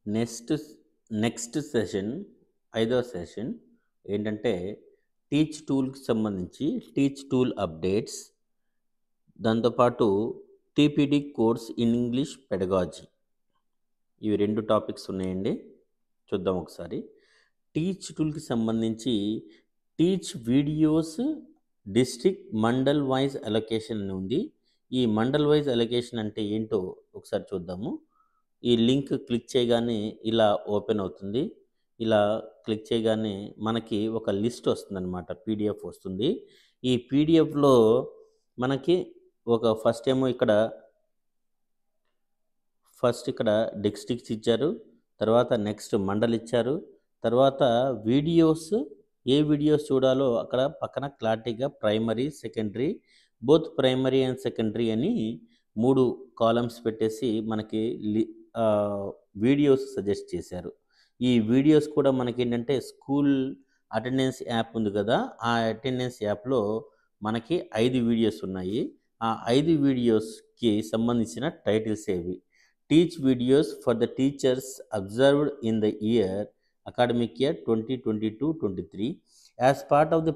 Next next session 5వ session ఏంటంటే teach టూల్కి సంబంధించి టీచ్ టూల్ అప్డేట్స్, దాంతోపాటు TPD course in English pedagogy. ఇవి 2 టాపిక్స్ ఉన్నాయండి. చూద్దాం ఒకసారి. టీచ్ టూల్కి సంబంధించి teach videos district mandal wise allocation అని ఉంది. ఈ మండల్ వైజ్ అలొకేషన్ అంటే ఏంటో ఒకసారి చూద్దాము. ఈ లింక్ క్లిక్ చేయగానే ఇలా ఓపెన్ అవుతుంది. ఇలా క్లిక్ చేయగానే మనకి ఒక లిస్ట్ వస్తుందన్నమాట. పీడిఎఫ్ వస్తుంది. ఈ పీడిఎఫ్లో మనకి ఒక ఫస్ట్ ఇక్కడ డిస్ట్రిక్ట్స్ ఇచ్చారు. తర్వాత నెక్స్ట్ మండల్ ఇచ్చారు. తర్వాత వీడియోస్, ఏ వీడియోస్ చూడాలో అక్కడ పక్కన క్లారిటీగా primary, secondary, both primary and secondary అని 3 కాలమ్స్ పెట్టేసి మనకి వీడియోస్ సజెస్ట్ చేశారు. ఈ వీడియోస్ కూడా మనకేంటంటే స్కూల్ అటెండెన్స్ యాప్ ఉంది కదా, ఆ అటెండెన్స్ యాప్లో మనకి 5 వీడియోస్ ఉన్నాయి. ఆ 5 వీడియోస్కి సంబంధించిన టైటిల్స్ ఏవి: teach videos for the teachers observed in the year academic year 2022-23 as part of the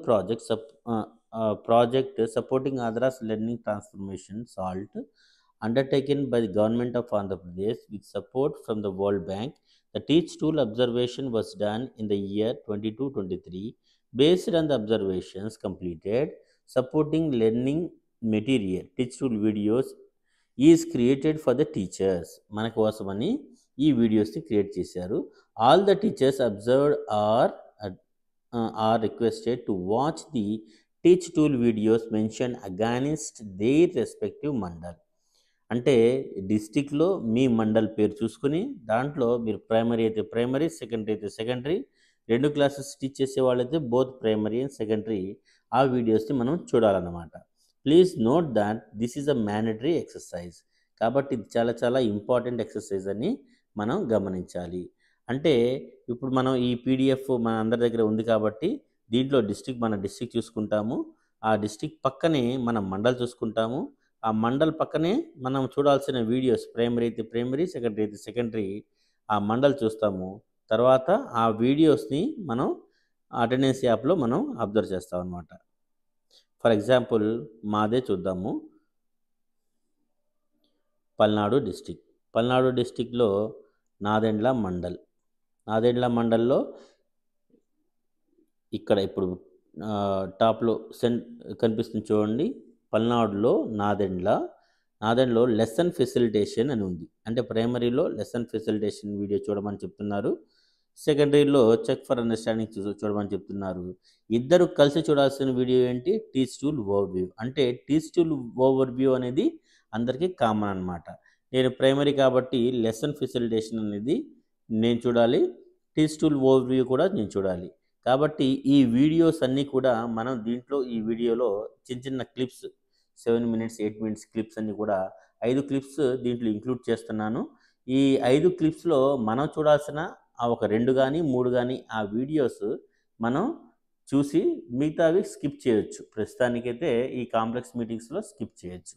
project supporting Andhra's learning transformation SALT, undertaken by the government of Andhra Pradesh with support from the World Bank. The teach tool observation was done in the year 22-23. Based on the observations completed, supporting learning material teach tool videos is created for the teachers. మన కోసమని ఈ వీడియోస్ని create చేశారు. All the teachers observed are requested to watch the teach tool videos mention against their respective mandal. అంటే డిస్టిక్లో మీ మండల్ పేరు చూసుకుని దాంట్లో మీరు ప్రైమరీ అయితే ప్రైమరీ, సెకండరీ అయితే సెకండరీ, 2 క్లాసెస్ టీచ్ చేసే వాళ్ళైతే బోత్ ప్రైమరీ అండ్ సెకండరీ ఆ వీడియోస్ని మనం చూడాలన్నమాట. Please note that this is a mandatory exercise. కాబట్టి ఇది చాలా చాలా ఇంపార్టెంట్ ఎక్సర్సైజ్ అని మనం గమనించాలి. అంటే ఇప్పుడు మనం ఈ పీడిఎఫ్ మన అందరి దగ్గర ఉంది కాబట్టి దీంట్లో మన డిస్ట్రిక్ట్ చూసుకుంటాము. ఆ డిస్ట్రిక్ట్ పక్కనే మనం మండల్ చూసుకుంటాము. ఆ మండల్ పక్కనే మనం చూడాల్సిన వీడియోస్ ప్రైమరీ అయితే ప్రైమరీ, సెకండరీ అయితే సెకండరీ ఆ మండల్ చూస్తాము. తర్వాత ఆ వీడియోస్ని మనం అటెండెన్స్ యాప్లో మనం అబ్జర్వ్ చేస్తాం అన్నమాట. ఫర్ ఎగ్జాంపుల్ మాదే చూద్దాము. పల్నాడు డిస్టిక్లో నాదెండ్ల మండల్లో ఇక్కడ ఇప్పుడు టాప్లో కనిపిస్తుంది చూడండి. పల్నాడులో నాదెండ్లో లెసన్ ఫెసిలిటేషన్ అని ఉంది. అంటే ప్రైమరీలో లెసన్ ఫెసిలిటేషన్ వీడియో చూడమని చెప్తున్నారు. సెకండరీలో చెక్ ఫర్ అండర్స్టాండింగ్ చూడమని చెప్తున్నారు. ఇద్దరు కలిసి చూడాల్సిన వీడియో ఏంటి? Teach tool over view. అంటే టీచ్ టూల్ ఓవర్ వ్యూ అనేది అందరికీ కామన్ అనమాట. నేను ప్రైమరీ కాబట్టి లెసన్ ఫెసిలిటేషన్ అనేది నేను చూడాలి, టీచ్ టూల్ ఓవర్ వ్యూ కూడా నేను చూడాలి. కాబట్టి ఈ వీడియోస్ అన్నీ కూడా మనం దీంట్లో ఈ వీడియోలో చిన్న చిన్న క్లిప్స్ 7 minutes 8 minutes క్లిప్స్ అన్నీ కూడా 5 క్లిప్స్ దీంట్లో ఇంక్లూడ్ చేస్తున్నాను. ఈ 5 క్లిప్స్లో మనం చూడాల్సిన ఆ ఒక 2 కానీ 3 కానీ ఆ వీడియోస్ మనం చూసి మిగతావి స్కిప్ చేయొచ్చు. ప్రస్తుతానికైతే ఈ కాంప్లెక్స్ మీటింగ్స్లో స్కిప్ చేయొచ్చు.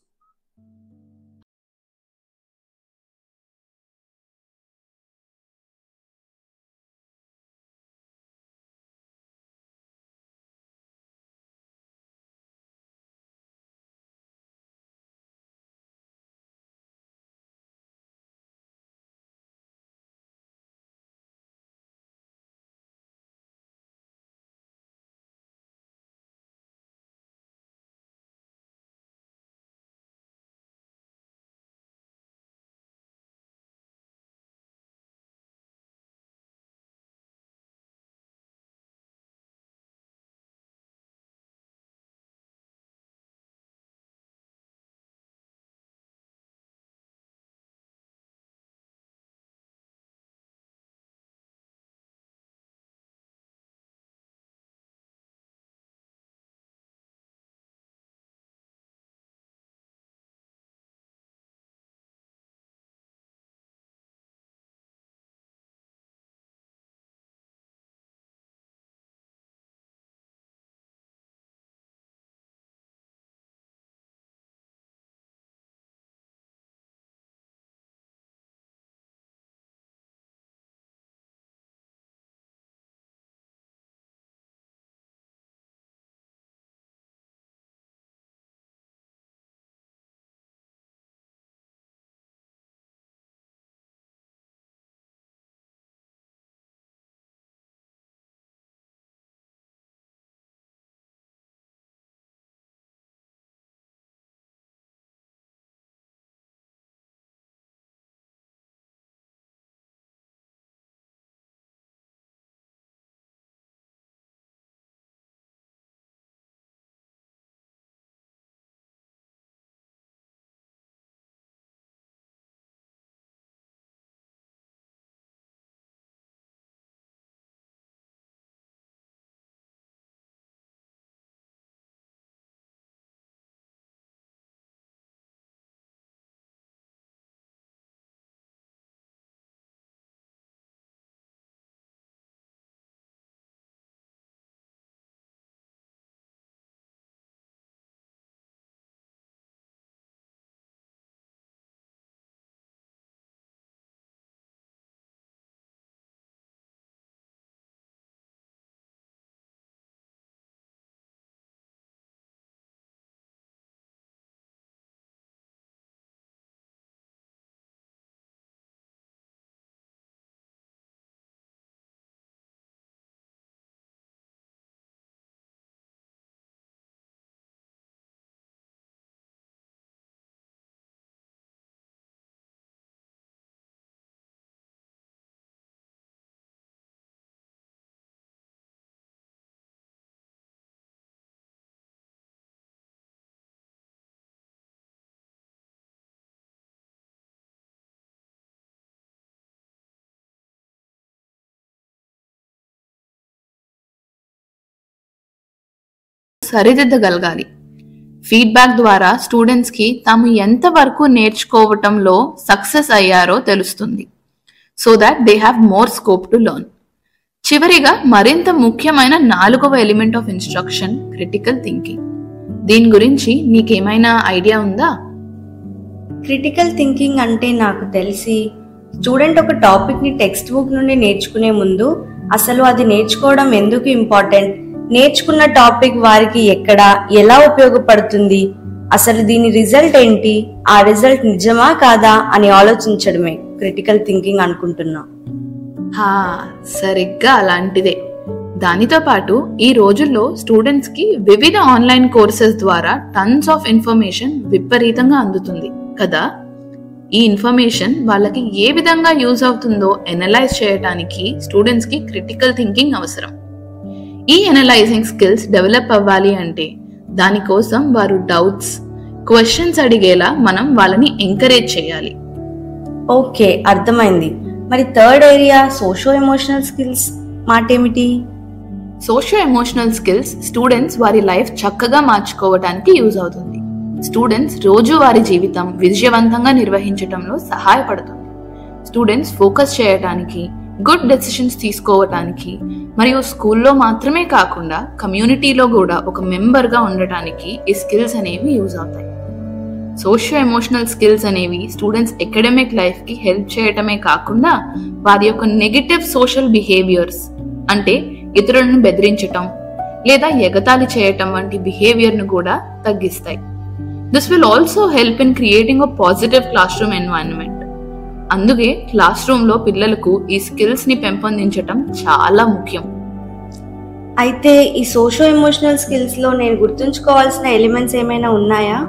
సరిదిద్దగలగాలి. ఫీడ్బ్యాక్ ద్వారా స్టూడెంట్స్కి తాము ఎంతవరకు నేర్చుకోవటంలో సక్సెస్ అయ్యారో తెలుస్తుంది. So that they have more scope to learn. చివరిగా మరింత ముఖ్యమైన 4వ element of instruction critical thinking. దీని గురించి నీకేమైనా ఐడియా ఉందా? క్రిటికల్ థింకింగ్ అంటే నాకు తెలిసి స్టూడెంట్ ఒక టాపిక్ని టెక్స్ట్ బుక్ నుండి నేర్చుకునే ముందు అసలు అది నేర్చుకోవడం ఎందుకు ఇంపార్టెంట్, నేర్చుకున్న టాపిక్ వారికి ఎక్కడ ఎలా ఉపయోగపడుతుంది, అసలు దీని రిజల్ట్ ఏంటి, ఆ రిజల్ట్ నిజమా కాదా అని ఆలోచించడమే క్రిటికల్ థింకింగ్ అనుకుంటున్నా. సరిగ్గా అలాంటిదే. దానితో పాటు ఈ రోజుల్లో స్టూడెంట్స్కి వివిధ ఆన్లైన్ కోర్సెస్ ద్వారా టన్స్ ఆఫ్ ఇన్ఫర్మేషన్ విపరీతంగా అందుతుంది కదా. ఈ ఇన్ఫర్మేషన్ వాళ్ళకి ఏ విధంగా యూజ్ అవుతుందో ఎనలైజ్ చేయడానికి స్టూడెంట్స్కి క్రిటికల్ థింకింగ్ అవసరం. ఈ ఎనలైజింగ్ స్కిల్స్ డెవలప్ అవ్వాలి అంటే దానికోసం వారు డౌట్స్, క్వశ్చన్స్ అడిగేలా మనం వాళ్ళని ఎంకరేజ్ చేయాలి. ఓకే, అర్థమైంది. మరి third area socio emotional skills మాటేమిటి? సోషో ఎమోషనల్ స్కిల్స్ స్టూడెంట్స్ వారి లైఫ్ చక్కగా మార్చుకోవడానికి యూజ్ అవుతుంది. స్టూడెంట్స్ రోజువారీ జీవితం విజయవంతంగా నిర్వహించడంలో సహాయపడుతుంది. స్టూడెంట్స్ ఫోకస్ చేయడానికి, గుడ్ డెసిషన్స్ తీసుకోవటానికి మరియు స్కూల్లో మాత్రమే కాకుండా కమ్యూనిటీలో కూడా ఒక మెంబర్గా ఉండటానికి ఈ స్కిల్స్ అనేవి యూజ్ అవుతాయి. సోషియో ఎమోషనల్ స్కిల్స్ అనేవి స్టూడెంట్స్ అకాడమిక్ లైఫ్కి హెల్ప్ చేయటమే కాకుండా వారి యొక్క నెగటివ్ సోషల్ బిహేవియర్స్ అంటే ఇతరులను బెదిరించటం లేదా ఎగతాళి చేయటం వంటి బిహేవియర్ను కూడా తగ్గిస్తాయి. This will also help in creating a positive class room environment. అందుకే క్లాస్ రూమ్లో పిల్లలకు ఈ స్కిల్స్ని పెంపొందించటం చాలా ముఖ్యం. అయితే ఈ సోషో ఎమోషనల్ స్కిల్స్లో నేను గుర్తుంచుకోవాల్సిన ఎలిమెంట్స్ ఏమైనా ఉన్నాయా?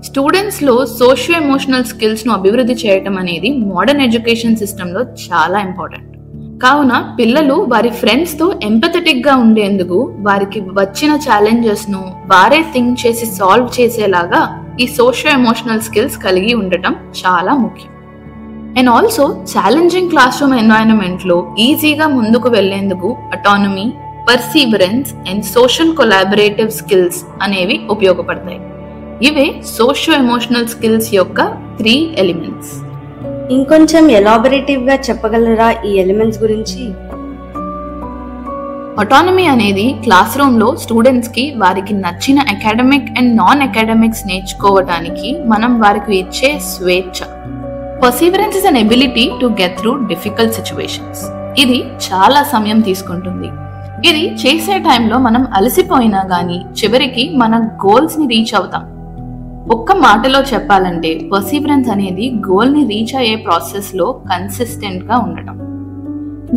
స్టూడెంట్స్లో సోషియో ఎమోషనల్ స్కిల్స్ను అభివృద్ధి చేయటం అనేది మోడర్న్ ఎడ్యుకేషన్ సిస్టంలో చాలా ఇంపార్టెంట్. కావున పిల్లలు వారి ఫ్రెండ్స్తో ఎంపథెటిక్గా ఉండేందుకు వారికి వచ్చిన ఛాలెంజెస్ను వారే థింక్ చేసి సాల్వ్ చేసేలాగా ఈ సోషియో ఎమోషనల్ స్కిల్స్ కలిగి ఉండటం చాలా ముఖ్యం. And also challenging classroom ఎన్వైరన్మెంట్లో ఈజీగా ముందుకు వెళ్లేందుకు autonomy, perseverance and social collaborative skills అనేవి ఉపయోగపడతాయి. ఇవే సోషియో ఎమోషనల్ స్కిల్స్ యొక్క 3 ఎలిమెంట్స్. ఇంకొంచెం ఎలాబరేటివ్ గా చెప్పగలరా ఈ ఎలిమెంట్స్ గురించి? అటానమీ అనేది క్లాస్ రూమ్ లో స్టూడెంట్స్ కి వారికి నచ్చిన అకాడమిక్ అండ్ నాన్ అకాడమిక్స్ నేర్చుకోవడానికి మనం వారికి ఇచ్చే స్వేచ్ఛ. Perseverance is an ability to get through difficult situations. ఇది చాలా సమయం తీసుకుంటుంది. ఇది చేసే టైంలో మనం అలసిపోయినా గానీ చివరికి మన గోల్స్ ని రీచ్ అవుతాం. ఒక్క మాటలో చెప్పాలంటే పర్సీవరెన్స్ అనేది గోల్ ని రీచ్ అయ్యే ప్రాసెస్ లో కన్సిస్టెంట్ గా ఉండటం.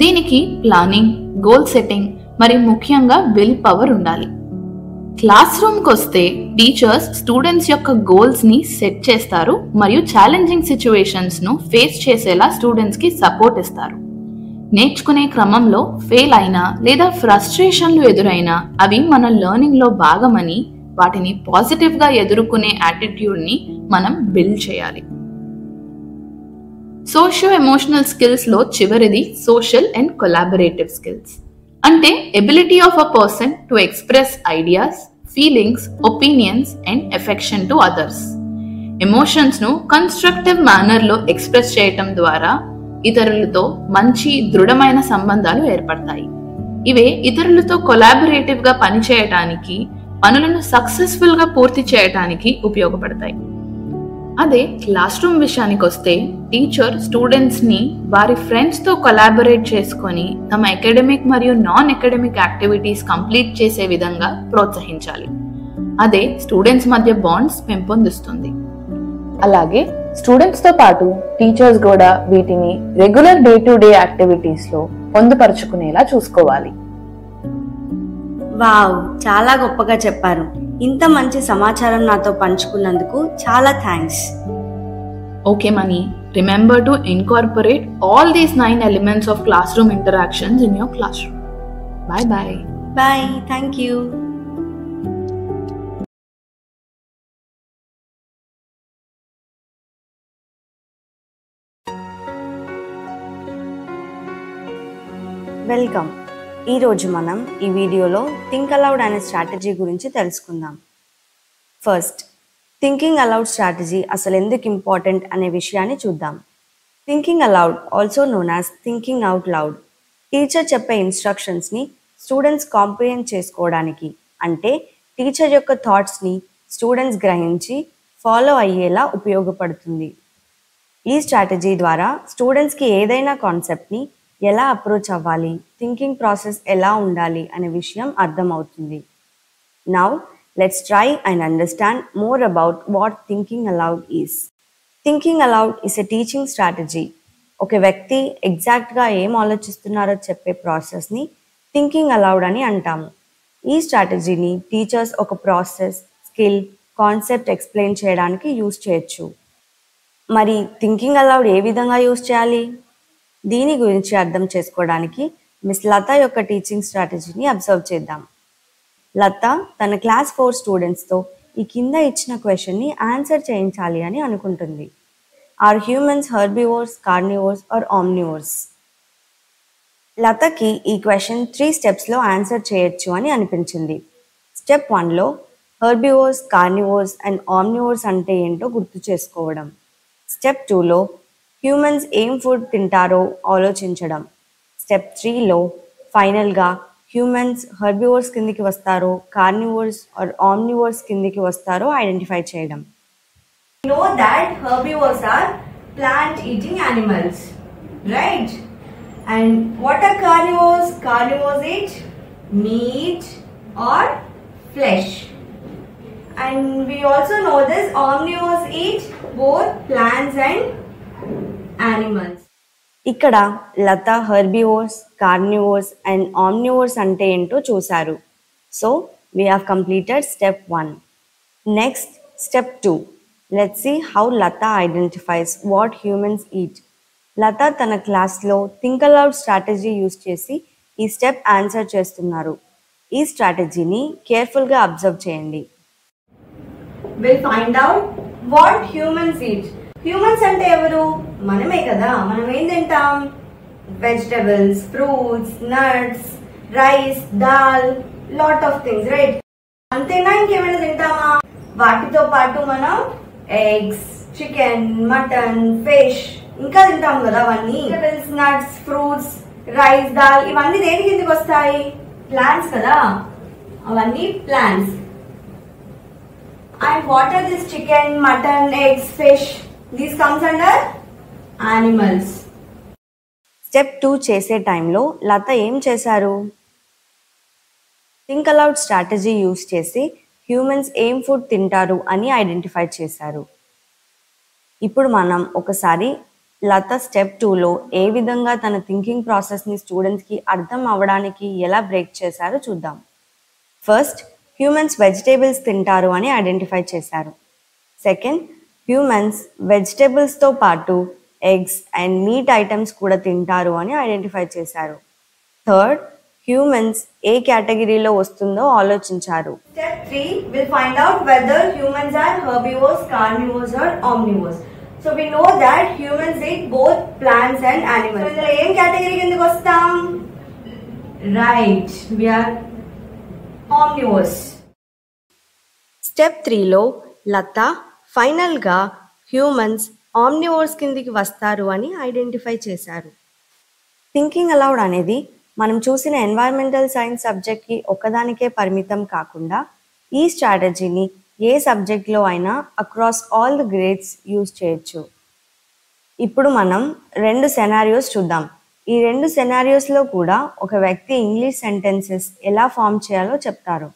దీనికి ప్లానింగ్, గోల్ సెట్టింగ్ మరియు ముఖ్యంగా విల్ పవర్ ఉండాలి. క్లాస్ రూమ్కి వస్తే టీచర్స్ స్టూడెంట్స్ యొక్క గోల్స్ ని సెట్ చేస్తారు మరియు ఛాలెంజింగ్ సిచ్యువేషన్స్ ను ఫేస్ చేసేలా స్టూడెంట్స్ కి సపోర్ట్ ఇస్తారు. నేర్చుకునే క్రమంలో ఫెయిల్ అయినా లేదా ఫ్రస్ట్రేషన్లు ఎదురైనా అవి మన లెర్నింగ్ లో భాగమని వాటిని పాజిటివ్ గా ఎదుర్కొనే యాటిట్యూడ్ ని మనం బిల్డ్ చేయాలి. సోషియో ఎమోషనల్ స్కిల్స్ లో చివరిది సోషల్ అండ్ కొలాబరేటివ్ స్కిల్స్. అంటే ability of a person to express ideas, feelings, opinions and affection to others. Emotions ను కన్స్ట్రక్టివ్ మేనర్ లో ఎక్స్ప్రెస్ చేయటం ద్వారా ఇతరులతో మంచి దృఢమైన సంబంధాలు ఏర్పడతాయి. ఇవే ఇతరులతో కొలాబరేటివ్ గా పనిచేయటానికి, పనులను సక్సెస్ఫుల్ గా పూర్తి చేయటానికి ఉపయోగపడతాయి. అదే క్లాస్ రూమ్ విషయానికి వస్తే టీచర్ స్టూడెంట్స్ ని వారి ఫ్రెండ్స్ తో కొలాబరేట్ చేసుకొని తమ అకాడమిక్ మరియు నాన్ అకాడమిక్ యాక్టివిటీస్ కంప్లీట్ చేసే విధంగా ప్రోత్సహించాలి. అదే స్టూడెంట్స్ మధ్య బాండ్స్ పెంపొందిస్తుంది. అలాగే స్టూడెంట్స్ తో పాటు టీచర్స్ కూడా వీటిని regular day to day activities లో పొందుపరుచుకునేలా చూసుకోవాలి. వావ్, చాలా గొప్పగా చెప్పారు. ఇంత మంచి సమాచారం నాతో పంచుకున్నందుకు చాలా thanks. Okay, Mani. Remember to incorporate all these 9 elements of classroom interactions in your classroom. Bye-bye. Bye. Thank you. Welcome. ఈరోజు మనం ఈ వీడియోలో థింక్ అలౌడ్ అనే స్ట్రాటజీ గురించి తెలుసుకుందాం. ఫస్ట్, థింకింగ్ అలౌడ్ స్ట్రాటజీ అసలు ఎందుకు ఇంపార్టెంట్ అనే విషయాన్ని చూద్దాం. Thinking allowed, also known as thinking out loud, teacher చెప్పే ఇన్స్ట్రక్షన్స్ని స్టూడెంట్స్ కాంప్రిహెండ్ చేసుకోవడానికి, అంటే టీచర్ యొక్క థాట్స్ని స్టూడెంట్స్ గ్రహించి ఫాలో అయ్యేలా ఉపయోగపడుతుంది. ఈ స్ట్రాటజీ ద్వారా స్టూడెంట్స్కి ఏదైనా కాన్సెప్ట్ని ఎలా అప్రోచ్ అవ్వాలి, థింకింగ్ ప్రాసెస్ ఎలా ఉండాలి అనే విషయం అర్థమవుతుంది. Now let's try and understand more about what thinking allowed is. Thinking allowed is a teaching strategy. ఒక వ్యక్తి ఎగ్జాక్ట్గా ఏం ఆలోచిస్తున్నారో చెప్పే ప్రాసెస్ని థింకింగ్ అలౌడ్ అని అంటాము. ఈ స్ట్రాటజీని టీచర్స్ ఒక ప్రాసెస్, స్కిల్, కాన్సెప్ట్ ఎక్స్ప్లెయిన్ చేయడానికి యూజ్ చేయొచ్చు. మరి థింకింగ్ అలౌడ్ ఏ విధంగా యూజ్ చేయాలి? దీని గురించి అర్థం చేసుకోవడానికి మిస్ లత యొక్క టీచింగ్ స్ట్రాటజీని అబ్జర్వ్ చేద్దాం. లత తన క్లాస్ 4 స్టూడెంట్స్తో ఈ కింద ఇచ్చిన క్వశ్చన్ని ఆన్సర్ చేయించాలి అని అనుకుంటుంది. Are humans herbivores, carnivores or omnivores? లతకి ఈ క్వశ్చన్ 3 స్టెప్స్లో ఆన్సర్ చేయొచ్చు అని అనిపించింది. స్టెప్ 1లో హెర్బివోర్స్, కార్నివోర్స్ అండ్ ఆమ్నివోర్స్ అంటే ఏంటో గుర్తు చేసుకోవడం. స్టెప్ 2లో హ్యూమన్స్ ఏం ఫుడ్ తింటారో ఆలోచించడం. స్టెప్ 3లో ఫైనల్గా హ్యూమన్స్ హెర్బివోర్స్ కిందికి వస్తారో, కార్నివోర్స్ ఆర్ ఆమ్నివోర్స్ కిందికి వస్తారో ఐడెంటిఫై చేయడం. We know that herbivores are plant eating animals, right? And what are carnivores? Carnivores eat meat or flesh. And we also know this, omnivores eat both plants and animals. ఇక్కడ Latha herbivores, carnivores and omnivores అంటే ఏంటో చూశారు. So we have completed step 1. Next step 2. Let's see how Latha identifies what humans eat. Latha తన క్లాస్లో think allowed strategy use చేసి ఈ step answer చేస్తున్నారు. ఈ స్ట్రాటజీని కేర్ఫుల్గా అబ్జర్వ్ చేయండి. Will find out what humans eat. Humans అంటే ఎవరు? మనమే కదా. మనం ఏం తింటాం? Vegetables, fruits, nuts, rice, dal, lot of things, right? అంతేనా? ఇంకేమైనా తింటామా? వాటితో పాటు మనం ఎగ్స్, చికెన్, మటన్, ఫిష్ ఇంకా తింటాం కదా. అవన్నీ vegetables, nuts, fruits, rice, dal ఇవన్నీ దేని కిందకి వస్తాయి? ప్లాంట్స్ కదా. అవన్నీ plants. And what are this chicken, mutton, eggs, fish? These comes under animals. Step 2 చేసే టైంలో లత ఏం చేశారు? థింక్ అలౌడ్ స్ట్రాటజీ యూజ్ చేసి హ్యూమన్స్ ఏం ఫుడ్ తింటారు అని ఐడెంటిఫై చేశారు. ఇప్పుడు మనం ఒకసారి లత స్టెప్ 2లో ఏ విధంగా తన థింకింగ్ ప్రాసెస్ని స్టూడెంట్స్కి అర్థం అవ్వడానికి ఎలా బ్రేక్ చేశారో చూద్దాం. ఫస్ట్, హ్యూమన్స్ వెజిటేబుల్స్ తింటారు అని ఐడెంటిఫై చేశారు. సెకండ్, హ్యూమన్స్ వెజిటేబుల్స్తో పాటు ఎగ్స్ అండ్ మీట్ ఐటమ్స్ కూడా తింటారు అని ఐడెంటిఫై చేశారు. థర్డ్, హ్యూమన్స్ ఏ కేటగిరీలో వస్తుందో ఆలోచించారు. Step 3 will find out whether humans are herbivores, carnivores or omnivores. So we know that humans eat both plants and animals. So ఇందులో ఏం కేటగిరీ కిందకి వస్తాం? Right, we are omnivores. Step 3లో లత ఫైనల్గా హ్యూమన్స్ ఆమ్నివోర్స్ కిందికి వస్తారు అని ఐడెంటిఫై చేశారు. థింకింగ్ అలౌడ్ అనేది మనం చూసిన ఎన్వైరన్మెంటల్ సైన్స్ సబ్జెక్ట్కి ఒకదానికే పరిమితం కాకుండా ఈ స్ట్రాటజీని ఏ సబ్జెక్ట్లో అయినా across all the grades use చేయొచ్చు. ఇప్పుడు మనం 2 సెనారియోస్ చూద్దాం. ఈ 2 సెనారియోస్లో కూడా ఒక వ్యక్తి ఇంగ్లీష్ సెంటెన్సెస్ ఎలా ఫామ్ చేయాలో చెప్తారు.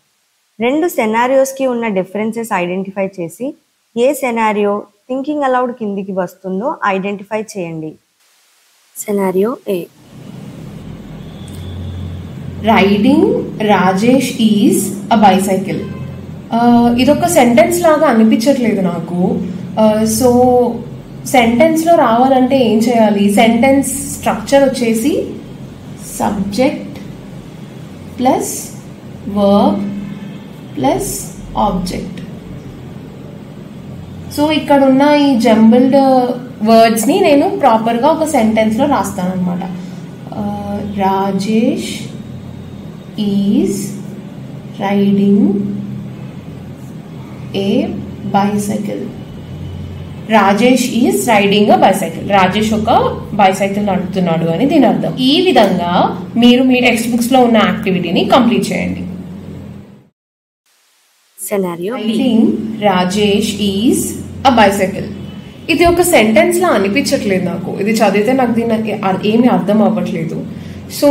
2 సెనారియోస్కి ఉన్న డిఫరెన్సెస్ ఐడెంటిఫై చేసి ఏ సెనారియో థింకింగ్ అలౌడ్ కిందికి వస్తుందో ఐడెంటిఫై చేయండి. Scenario A. Riding Rajesh is a bicycle. ఇదొక సెంటెన్స్ లాగా అనిపించట్లేదు నాకు. సో సెంటెన్స్లో రావాలంటే ఏం చేయాలి? సెంటెన్స్ స్ట్రక్చర్ వచ్చేసి subject plus verb plus object. So ఇక్కడ ఉన్న ఈ జంబుల్డ్ వర్డ్స్ని నేను ప్రాపర్గా ఒక సెంటెన్స్లో రాస్తాను అనమాట. Rajesh is riding a bicycle. Rajesh is riding a bicycle. Rajesh ఒక బైసైకిల్ నడుపుతున్నాడు అని దీని అర్థం. ఈ విధంగా మీరు మీ టెక్స్ట్ బుక్స్ లో ఉన్న యాక్టివిటీని కంప్లీట్ చేయండి. Scenario B. Riding Rajesh is a bicycle. ఇది ఒక సెంటెన్స్ లా అనిపించట్లేదు నాకు. ఇది చదివితే నాకు దీనికి ఏమి అర్థం అవ్వట్లేదు. సో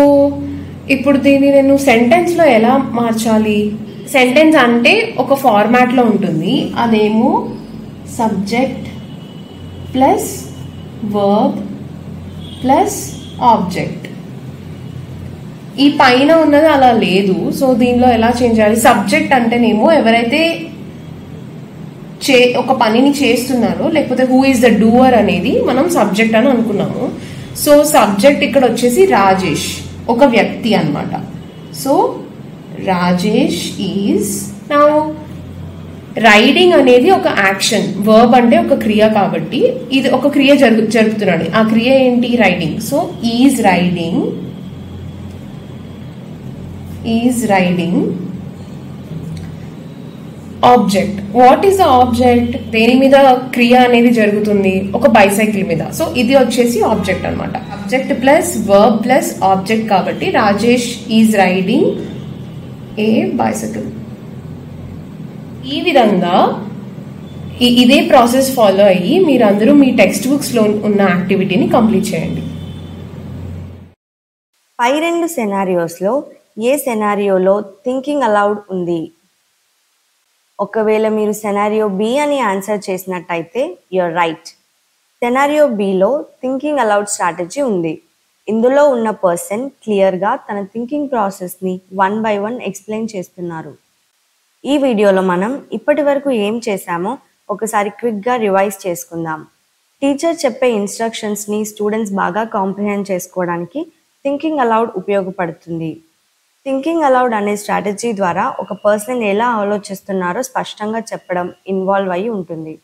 ఇప్పుడు దీన్ని నేను సెంటెన్స్ లో ఎలా మార్చాలి? సెంటెన్స్ అంటే ఒక ఫార్మాట్ లో ఉంటుంది. అదేమో subject plus verb plus object. ఈ పైన ఉన్నది అలా లేదు. సో దీనిలో ఎలా చేంజ్ చేయాలి? సబ్జెక్ట్ అంటేనేమో ఎవరైతే ఒక పనిని చేస్తున్నారో, లేకపోతే హూ ఈస్ ద డూవర్ అనేది మనం సబ్జెక్ట్ అని అనుకున్నాము. సో సబ్జెక్ట్ ఇక్కడ వచ్చేసి రాజేష్, ఒక వ్యక్తి అన్నమాట. So Rajesh is. Now riding అనేది ఒక యాక్షన్, వర్బ్ అంటే ఒక క్రియ కాబట్టి ఇది ఒక క్రియ జరుపుతున్నాడు. ఆ క్రియ ఏంటి? Riding. So is riding, is riding. Object. What is the object? దేని మీద క్రియ అనేది జరుగుతుంది? ఒక బైసైకిల్ మీద. సో ఇది వచ్చేసి ఆబ్జెక్ట్ అన్నమాట. Subject plus verb plus object కాబట్టి Rajesh is riding a bicycle. ఈ విధంగా ఇదే ప్రాసెస్ ఫాలో అయ్యి మీరందరూ మీ టెక్స్ట్ బుక్స్ లో ఉన్న యాక్టివిటీని కంప్లీట్ చేయండి. పై రెండు సెనారియోస్లో ఏ సెనారియోలో థింకింగ్ అలౌడ్ ఉంది? ఒకవేళ మీరు సెనారియో బి అని ఆన్సర్ చేసినట్టయితే you're right. Scenario below thinking allowed strategy ఉంది. ఇందులో ఉన్న పర్సన్ క్లియర్గా తన థింకింగ్ ప్రాసెస్ని 1 by 1 ఎక్స్ప్లెయిన్ చేస్తున్నారు. ఈ వీడియోలో మనం ఇప్పటి వరకు ఏం చేశామో ఒకసారి క్విక్గా రివైజ్ చేసుకుందాం. టీచర్ చెప్పే ఇన్స్ట్రక్షన్స్ని స్టూడెంట్స్ బాగా కాంప్రిహెండ్ చేసుకోవడానికి థింకింగ్ అలౌడ్ ఉపయోగపడుతుంది. థింకింగ్ అలౌడ్ అనే స్ట్రాటజీ ద్వారా ఒక పర్సన్ ఎలా ఆలోచిస్తున్నారో స్పష్టంగా చెప్పడం ఇన్వాల్వ్ అయి ఉంటుంది.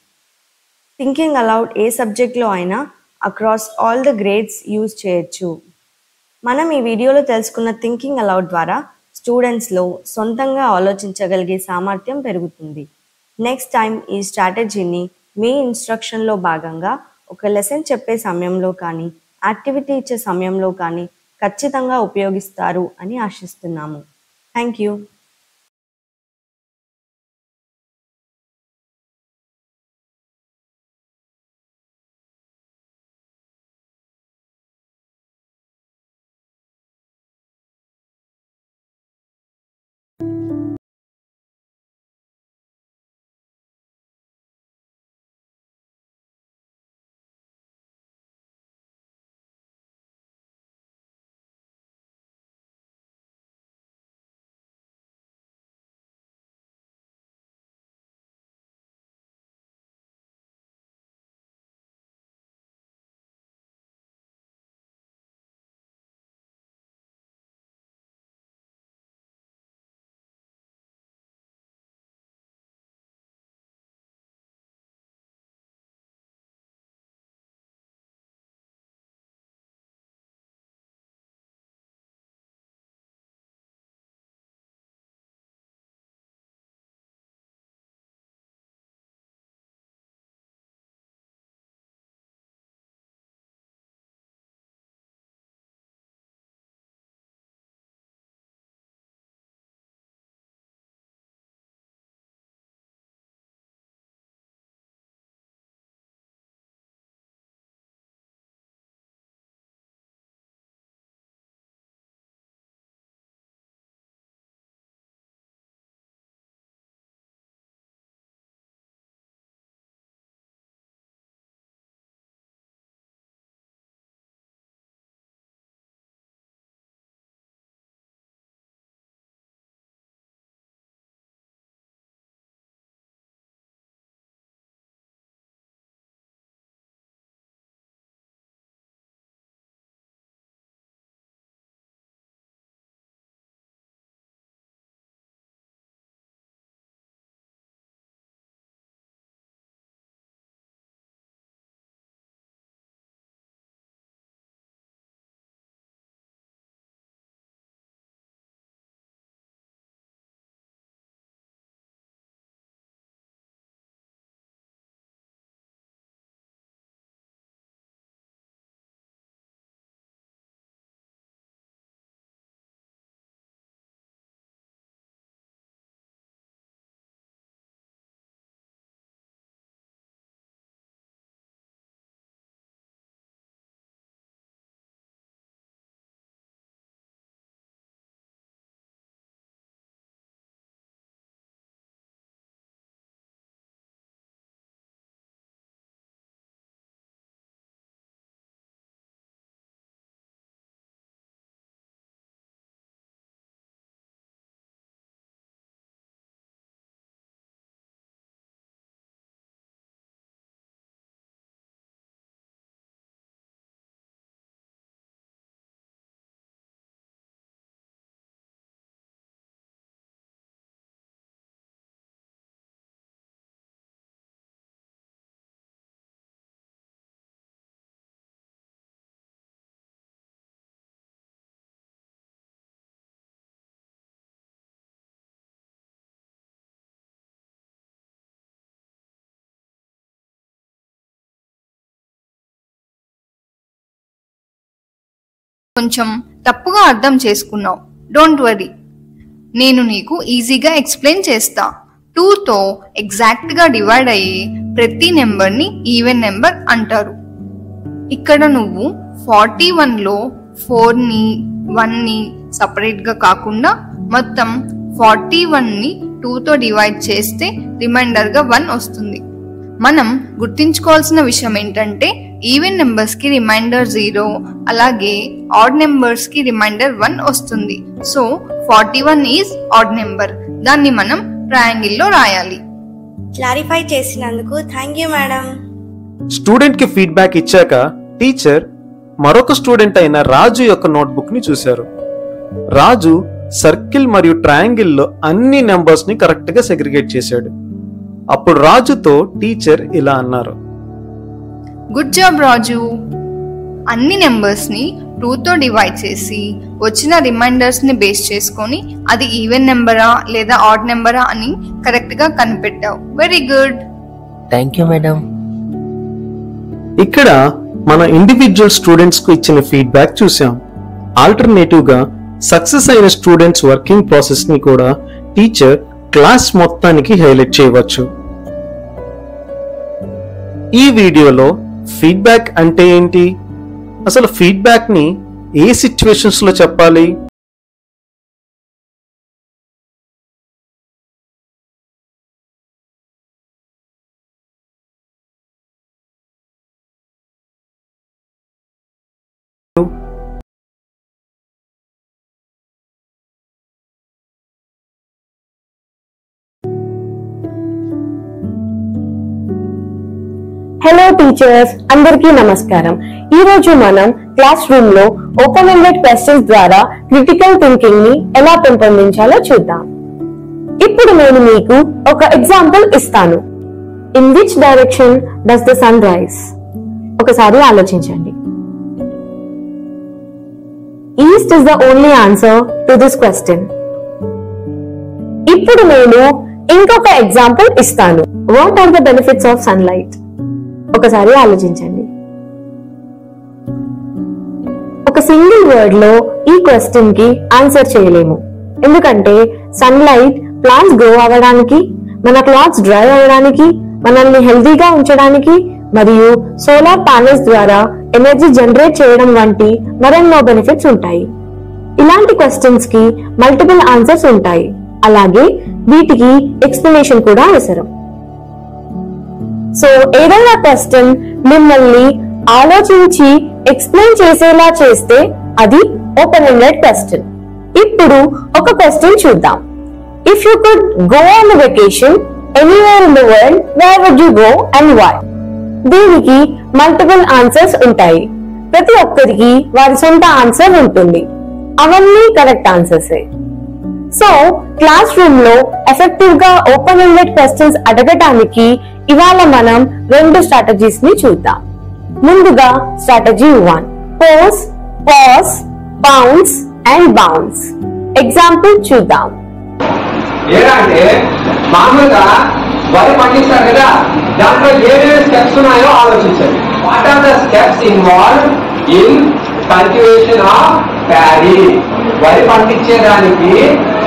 థింకింగ్ అలౌడ్ ఏ సబ్జెక్ట్లో అయినా across all the grades use చేయొచ్చు. మనం ఈ వీడియోలో తెలుసుకున్న థింకింగ్ అలౌడ్ ద్వారా స్టూడెంట్స్లో సొంతంగా ఆలోచించగలిగే సామర్థ్యం పెరుగుతుంది. నెక్స్ట్ టైం ఈ స్ట్రాటజీని మీ ఇన్స్ట్రక్షన్లో భాగంగా ఒక లెసన్ చెప్పే సమయంలో కానీ, యాక్టివిటీ ఇచ్చే సమయంలో కానీ ఖచ్చితంగా ఉపయోగిస్తారు అని ఆశిస్తున్నాము. Thank you. కొంచెం తప్పుగా అర్థం చేసుకున్నావు. డోంట్ వరీ, నేను నీకు ఈజీగా ఎక్స్ప్లెయిన్ చేస్తా. 2తో ఎగ్జాక్ట్గా డివైడ్ అయ్యి ప్రతి నెంబర్ని ఈవెన్ నెంబర్ అంటారు. ఇక్కడ నువ్వు 41లో 4ని 1ని సపరేట్గా కాకుండా మొత్తం 41ని 2తో డివైడ్ చేస్తే రిమైండర్గా 1 వస్తుంది. మనం గుర్తుంచుకోవాల్సిన విషయం ఏంటంటే ఈవెన్ నెంబర్స్ కి రిమైండర్ 0, అలాగే ఆడ్ నెంబర్స్ కి రిమైండర్ 1 వస్తుంది. So 41 is odd number. దాన్ని మనం ట్రయాంగిల్ లో రాయాలి. క్లారిఫై చేసినందుకు థ్యాంక్ యూ మేడం. స్టూడెంట్ కి ఫీడ్బ్యాక్ ఇచ్చాక టీచర్ మరొక స్టూడెంట్ అయిన రాజు యొక్క నోట్బుక్ ని చూశారు. రాజు సర్కిల్ మరియు ట్రయాంగిల్ లో అన్ని నెంబర్స్ ని కరెక్ట్ గా సెగ్రిగేట్ చేశాడు. అప్పుడు రాజుతో టీచర్ ఇలా అన్నారు, గుడ్ జాబ్ రాజు. అన్ని నెంబర్స్ ని 2తో డివైడ్ చేసి వచ్చిన రిమైండర్స్ ని బేస్ చేసుకొని అది ఈవెన్ నెంబరా లేదా ఆడ్ నెంబరా అని కరెక్ట్ గా కనిపెట్టావు. Very good. Thank you madam. ఇక్కడ మన ఇండివిజువల్ స్టూడెంట్స్ కు ఇచ్చిన ఫీడ్బ్యాక్ చూసాం. ఆల్టర్నేటివ్ గా సక్సెస్ అయిన స్టూడెంట్స్ వర్కింగ్ ప్రాసెస్ ని కూడా టీచర్ క్లాస్ మొత్తానికి హైలైట్ చేయవచ్చు. ఈ వీడియోలో ఫీడ్బ్యాక్ అంటే ఏంటి, అసలు ఫీడ్బ్యాక్ ని ఏ సిచ్యువేషన్స్ లో చెప్పాలి, హలో టీచర్స్, అందరికీ నమస్కారం. ఈ రోజు మనం క్లాస్ రూమ్ లో ఓపెన్ ఎండెడ్ క్వశ్చన్స్ ద్వారా క్రిటికల్ థింకింగ్ ని ఎలా పెంపొందించాలో చూద్దాం. ఇప్పుడు నేను మీకు ఒక ఎగ్జాంపుల్ ఇస్తాను. In which direction does the sun rise? ఒకసారి ఆలోచించండి. East is the only answer to this question. ఇప్పుడు నేను ఇంకొక ఎగ్జాంపుల్ ఇస్తాను. What are the benefits of sunlight? ఒకసారి ఆలోచించండి. ఒక సింగిల్ వర్డ్ లో ఈ క్వశ్చన్ కి ఆన్సర్ చేయలేము. ఎందుకంటే సన్లైట్ ప్లాంట్స్ గ్రో అవ్వడానికి, మన క్లాత్స్ డ్రై అవ్వడానికి, మనల్ని హెల్తీగా ఉంచడానికి మరియు సోలార్ ప్యానెల్స్ ద్వారా ఎనర్జీ జనరేట్ చేయడం వంటి మరెన్నో బెనిఫిట్స్ ఉంటాయి. ఇలాంటి క్వశ్చన్స్ కి మల్టిపుల్ ఆన్సర్స్ ఉంటాయి. అలాగే వీటికి ఎక్స్ప్లెనేషన్ కూడా అవసరం. సో ఏదైనా క్వశ్చన్ మిమ్మల్ని ఆలోచించి ఎక్స్ప్లెయిన్ చేసేలా చేస్తే అది ఓపెన్ ఎండెడ్ క్వశ్చన్. ఇప్పుడు ఒక క్వశ్చన్ చూద్దాం. If you could go on vacation anywhere in the world, where would you go and why? దీనికి మల్టిపుల్ ఆన్సర్స్ ఉంటాయి. ప్రతి ఒక్కరికి వారి సొంత ఆన్సర్ ఉంటుంది. అవన్నీ కరెక్ట్ ఆన్సర్సే. సో క్లాస్ రూమ్ లో ఎఫెక్టివ్ గా ఓపెన్ ఎండెడ్ క్వశ్చన్స్ అడగటానికి ఇవాళ మనం 2 స్ట్రాటజీస్ ని చూద్దాం. ముందుగా strategy 1, pose, pause, bounce and bounce. Example చూద్దాం. ఏంటంటే మామూలుగా వరి పండిస్తారు కదా, దాంట్లో ఏమేమి స్టెప్స్ ఉన్నాయో ఆలోచించండి. What are the steps involve in cultivation of paddy? వరి పండించేదానికి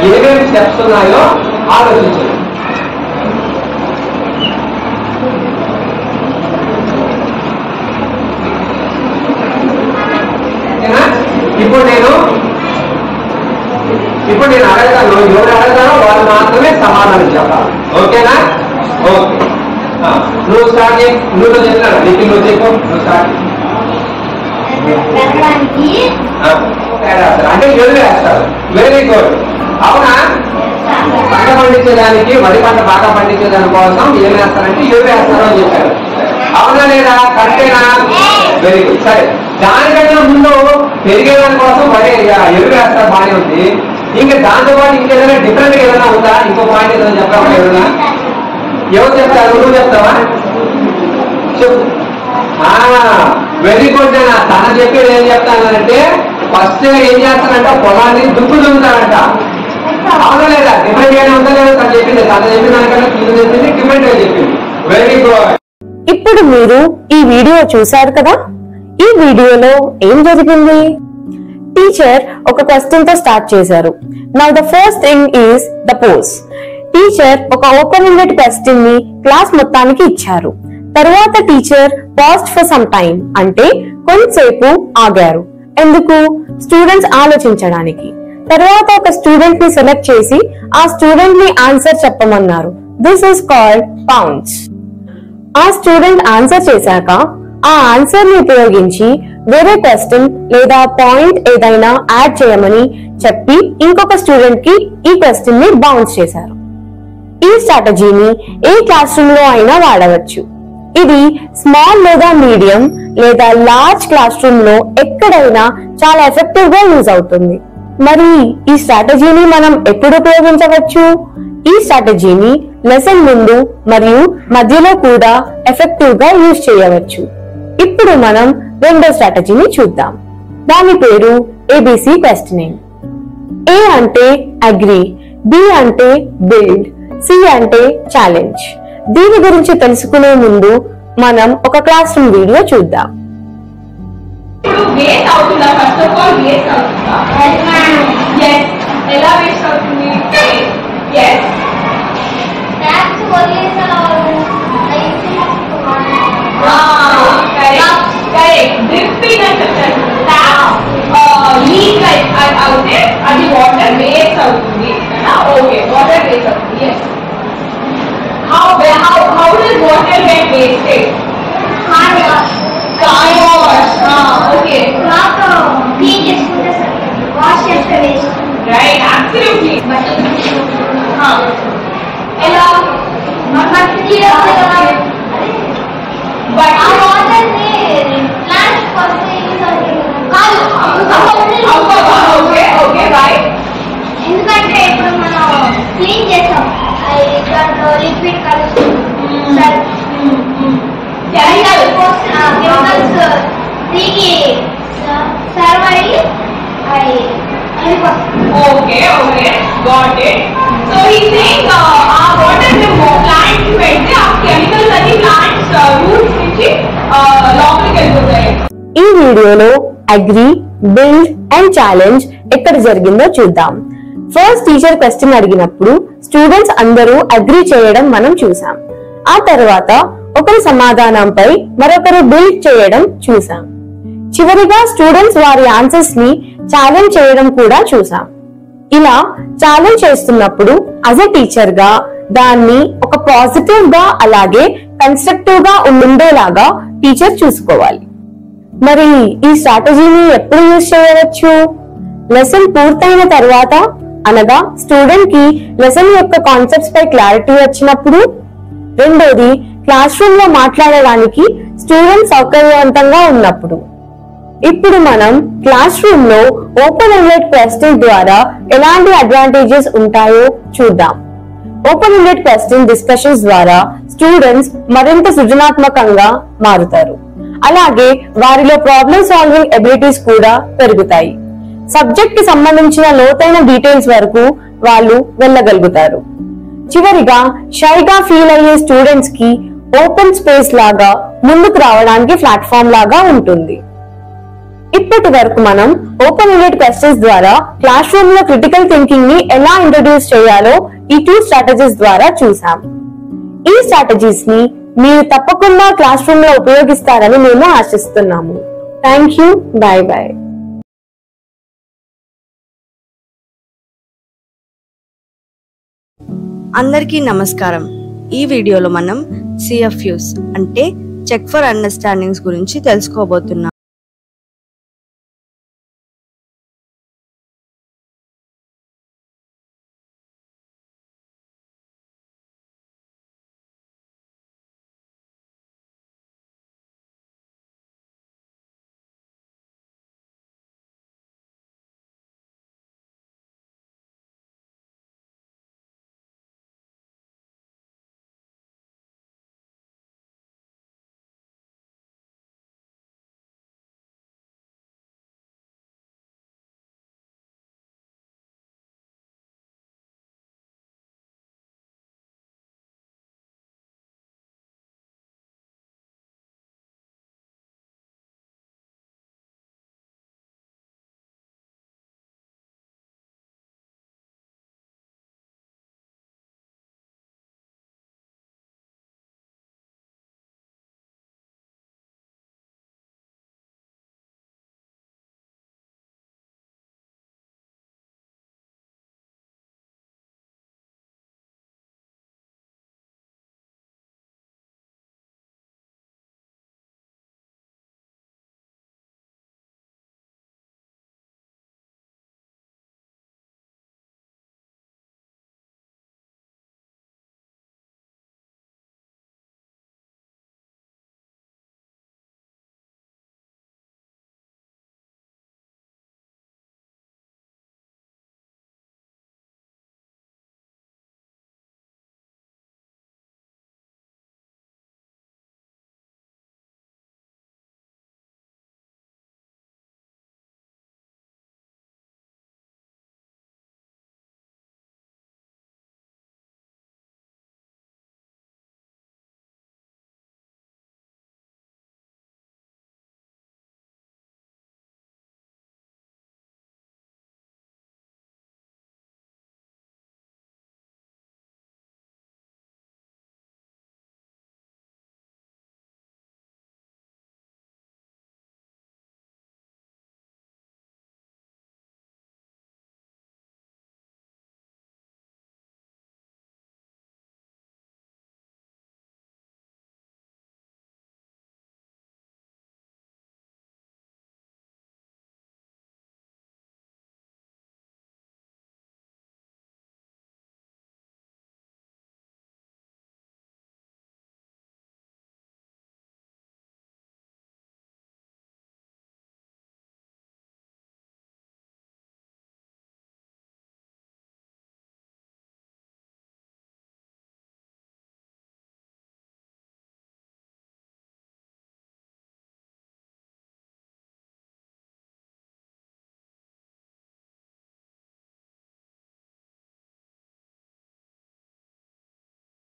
ఏమేమి స్టెప్స్ ఉన్నాయో ఆలోచించండి. ఇప్పుడు నేను అడగతాను, ఎవరు అడగతానో వాళ్ళు మాత్రమే సమాధానం చెప్పాలి. ఓకేనా? ఓకే, నువ్వు స్టార్ట్ చేయి. నువ్వు చెప్పినాడు నీకు, నువ్వు చెప్పు, నువ్వు స్టార్ట్ చేయి. అంటే ఎదురు వేస్తారు. Very good. అవునా? పంట పండించేదానికి, వరి పంట బాగా పండించేదాని కోసం ఏం వేస్తారంటే ఎదురు వేస్తారు అని చెప్పారు. అవునా లేదా? కరెక్టేనా? Very good. సరే, దానికన్నా ముందు పెరిగేదాని కోసం వరి ఎదురు వేస్తారు, బాగానే ఉంది. ఇంకా దాంతో పాటు ఇంకేదైనా డిఫరెంట్ ఏదైనా ఉందా? ఇంకో పాయింట్ ఏదైనా చెప్పాలి. ఏదైనా ఎవరు చెప్తారు? నువ్వు చెప్తావా? చెప్పు. Very good. నేను తన చెప్పేది ఏం చెప్తానంటే ఫస్ట్ ఏం చేస్తానంట, పొలాన్ని దుక్కుతానంట. అవునా లేదా? డిఫరెంట్ గానే ఉందా లేదా? తను చెప్పింది, తన చెప్పిన దానికన్నా కింద చెప్పింది, డిఫరెంట్ గా చెప్పింది. Very good. ఇప్పుడు మీరు ఈ వీడియో చూశారు కదా. ఈ వీడియోలో ఏం జరిగింది? టీచర్ ఒక క్వశ్చన్ తో స్టార్ట్ చేశారు. Now the first thing is the pose. Teacher ఒక ఓపెన్ ఎండెడ్ క్వశ్చన్ ని క్లాస్ మొత్తానికి ఇచ్చారు. తర్వాత teacher paused for some time, అంటే కొంతసేపు ఆగారు. ఎందుకు? స్టూడెంట్స్ ఆలోచించడానికి. తర్వాత ఒక స్టూడెంట్ ని సెలెక్ట్ చేసి ఆ స్టూడెంట్ ని ఆన్సర్ చెప్పమన్నారు. This is called pounds. ఆ స్టూడెంట్ ఆన్సర్ చేశాక ఆ ఆన్సర్ ని ఉపయోగించి వేరే క్వశ్చన్ లేదా పాయింట్ ఏదైనా యాడ్ చేయమని చెప్పి ఇంకొక స్టూడెంట్ కి ఈ క్వశ్చన్ ని బౌన్స్ చేశారు. ఈ స్ట్రాటజీని ఏ క్లాస్ రూమ్ లో అయినా వాడవచ్చు. ఇది స్మాల్ లేదా మీడియం లేదా లార్జ్ క్లాస్ రూమ్ లో ఎక్కడైనా చాలా ఎఫెక్టివ్ గా యూజ్ అవుతుంది. మరి ఈ స్ట్రాటజీని మనం ఎప్పుడు ఉపయోగించవచ్చు? ఈ స్ట్రాటజీని లెసన్ ముందు మరియు మధ్యలో కూడా ఎఫెక్టివ్ గా యూజ్ చేయవచ్చు. ఇప్పుడు మనం రెండో స్ట్రాటజీని చూద్దాం. దాని పేరు ABC క్వశ్చనింగ్. A అంటే అగ్రీ, B అంటే బిల్డ్, C అంటే ఛాలెంజ్. దీని గురించి తెలుసుకునే ముందు మనం ఒక క్లాస్ రూమ్ వీడియో చూద్దాం. అది వాటర్ వేస్ట్ అవుతుంది. ఓకే, వాటర్ వేస్ట్ అవుతుంది. Yes. How does water get wasted? Car wash. Okay. Clean చేసుకుంటే సరిపోతుంది. Wash చేస్తే waste. Right, absolutely. ఎలా? మనకి క్లియర్ అవుతుంది. But ఆ వాటర్ ని ప్లాంట్స్ కోసం యూజ్ అవుతుంది. కాదు. Okay, right. ఎందుకంటే ఇప్పుడు మనం క్లీన్ చేస్తాం, దాంట్లో లిక్విడ్ కలిసి కెమికల్స్ దీనికి సర్వ్ అయ్యి ఓకే, గాట్ ఇట్. సో ఈ థింగ్ ఆ వాటర్ మేము ప్లాంట్స్ పెడితే ఆ కెమికల్స్ అన్ని ప్లాంట్స్ రూట్స్ నుంచి లోపలికి వెళ్ళిపోతాయి. ఈ వీడియోలో అగ్రీ, బిల్డ్ అండ్ ఛాలెంజ్ ఎక్కడ జరిగిందో చూద్దాం. ఫస్ట్ టీచర్ క్వశ్చన్ అడిగినప్పుడు స్టూడెంట్స్ అందరూ అగ్రీ చేయడం మనం చూసాం. ఆ తర్వాత ఒకరి సమాధానంపై మరొకరు బిల్డ్ చేయడం చూసాం. చివరిగా స్టూడెంట్స్ వారి ఆన్సర్స్ ని ఛాలెంజ్ చేయడం కూడా చూసాం. ఇలా ఛాలెంజ్ చేస్తున్నప్పుడు యాజ్ ఎ టీచర్ గా దాన్ని ఒక పాజిటివ్ గా అలాగే కన్స్ట్రక్టివ్ గా ఉండేలాగా టీచర్ చూసుకోవాలి. మరి ఈ స్ట్రాటజీని ఎప్పుడు యూజ్ చేయవచ్చు? లెసన్ పూర్తయిన తర్వాత, అనగా స్టూడెంట్ కి లెసన్ యొక్క కాన్సెప్ట్స్ పై క్లారిటీ వచ్చినప్పుడు. రెండోది, క్లాస్ రూమ్ లో మాట్లాడడానికి స్టూడెంట్ సౌకర్యవంతంగా ఉన్నప్పుడు. ఇప్పుడు మనం క్లాస్ రూమ్ లో ఓపెన్ ఎండెడ్ క్వశ్చన్ ద్వారా ఎలాంటి అడ్వాంటేజెస్ ఉంటాయో చూద్దాం. ఓపెన్ ఎండెడ్ క్వశ్చన్ డిస్కషన్స్ ద్వారా స్టూడెంట్స్ మరింత సృజనాత్మకంగా మారుతారు. అలాగే వారిలో ప్రాబ్లమ్ సాల్వింగ్ ఎబిలిటీస్ కూడా పెరుగుతాయి. సబ్జెక్ట్ కి సంబంధించిన లోతైన డీటెయిల్స్ వరకు వాళ్ళు వెళ్ళగలుగుతారు. చివరిగా షైగా ఫీల్ అయ్యే స్టూడెంట్స్ కి ఓపెన్ స్పేస్ లాగా ముందుకు రావడానికి ప్లాట్ఫామ్ లాగా ఉంటుంది. ఇప్పటి వరకు మనం ఓపెన్ ఎండెడ్ క్వశ్చన్స్ ద్వారా క్లాస్ రూమ్ లో క్రిటికల్ థింకింగ్ ని ఎలా ఇంట్రడ్యూస్ చేయాలో ఈ 2 స్ట్రాటజీస్ ద్వారా చూసాం. ఈ స్ట్రాటజీస్ ని మీరు తప్పకుండా క్లాస్ రూమ్ లో ఉపయోగిస్తారని మేము ఆశిస్తున్నాము. Thank you. By by. అందరికీ నమస్కారం. ఈ వీడియోలో మనం CFUs అంటే చెక్ ఫర్ అండర్స్టాండింగ్స్ గురించి తెలుసుకోబోతున్నాం.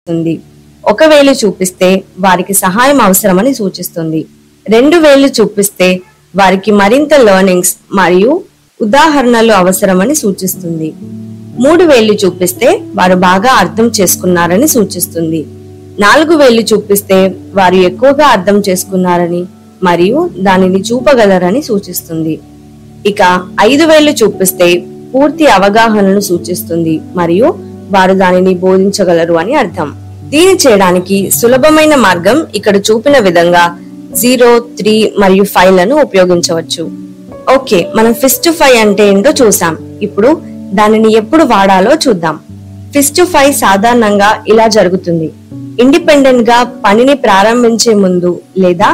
సూచిస్తుంది. ఒక వేలు చూపిస్తే వారికి సహాయం అవసరమని సూచిస్తుంది. 2 వేళ్లు చూపిస్తే వారికి మరింత లెర్నింగ్స్ మరియు ఉదాహరణలు అవసరమని సూచిస్తుంది. 3 వేళ్లు చూపిస్తే వారు బాగా అర్థం చేసుకున్నారని సూచిస్తుంది. 4 వేళ్లు చూపిస్తే వారు ఎక్కువగా అర్థం చేసుకున్నారని మరియు దానిని చూపగలరని సూచిస్తుంది. ఇక 5 వేళ్లు చూపిస్తే పూర్తి అవగాహనను సూచిస్తుంది మరియు వారు దానిని బోధించగలరు అని అర్థం. దీన్ని చేయడానికి సులభమైన మార్గం ఇక్కడ చూపిన విధంగా 0, 3 మరియు 5 లను ఉపయోగించవచ్చు. ఓకే, మనం ఫిస్ట్ టు 5 అంటే ఏంటో చూసాం. ఇప్పుడు దానిని ఎప్పుడు వాడాలో చూద్దాం. ఫిస్ట్ టు 5 సాధారణంగా ఇలా జరుగుతుంది. ఇండిపెండెంట్ గా పనిని ప్రారంభించే ముందు లేదా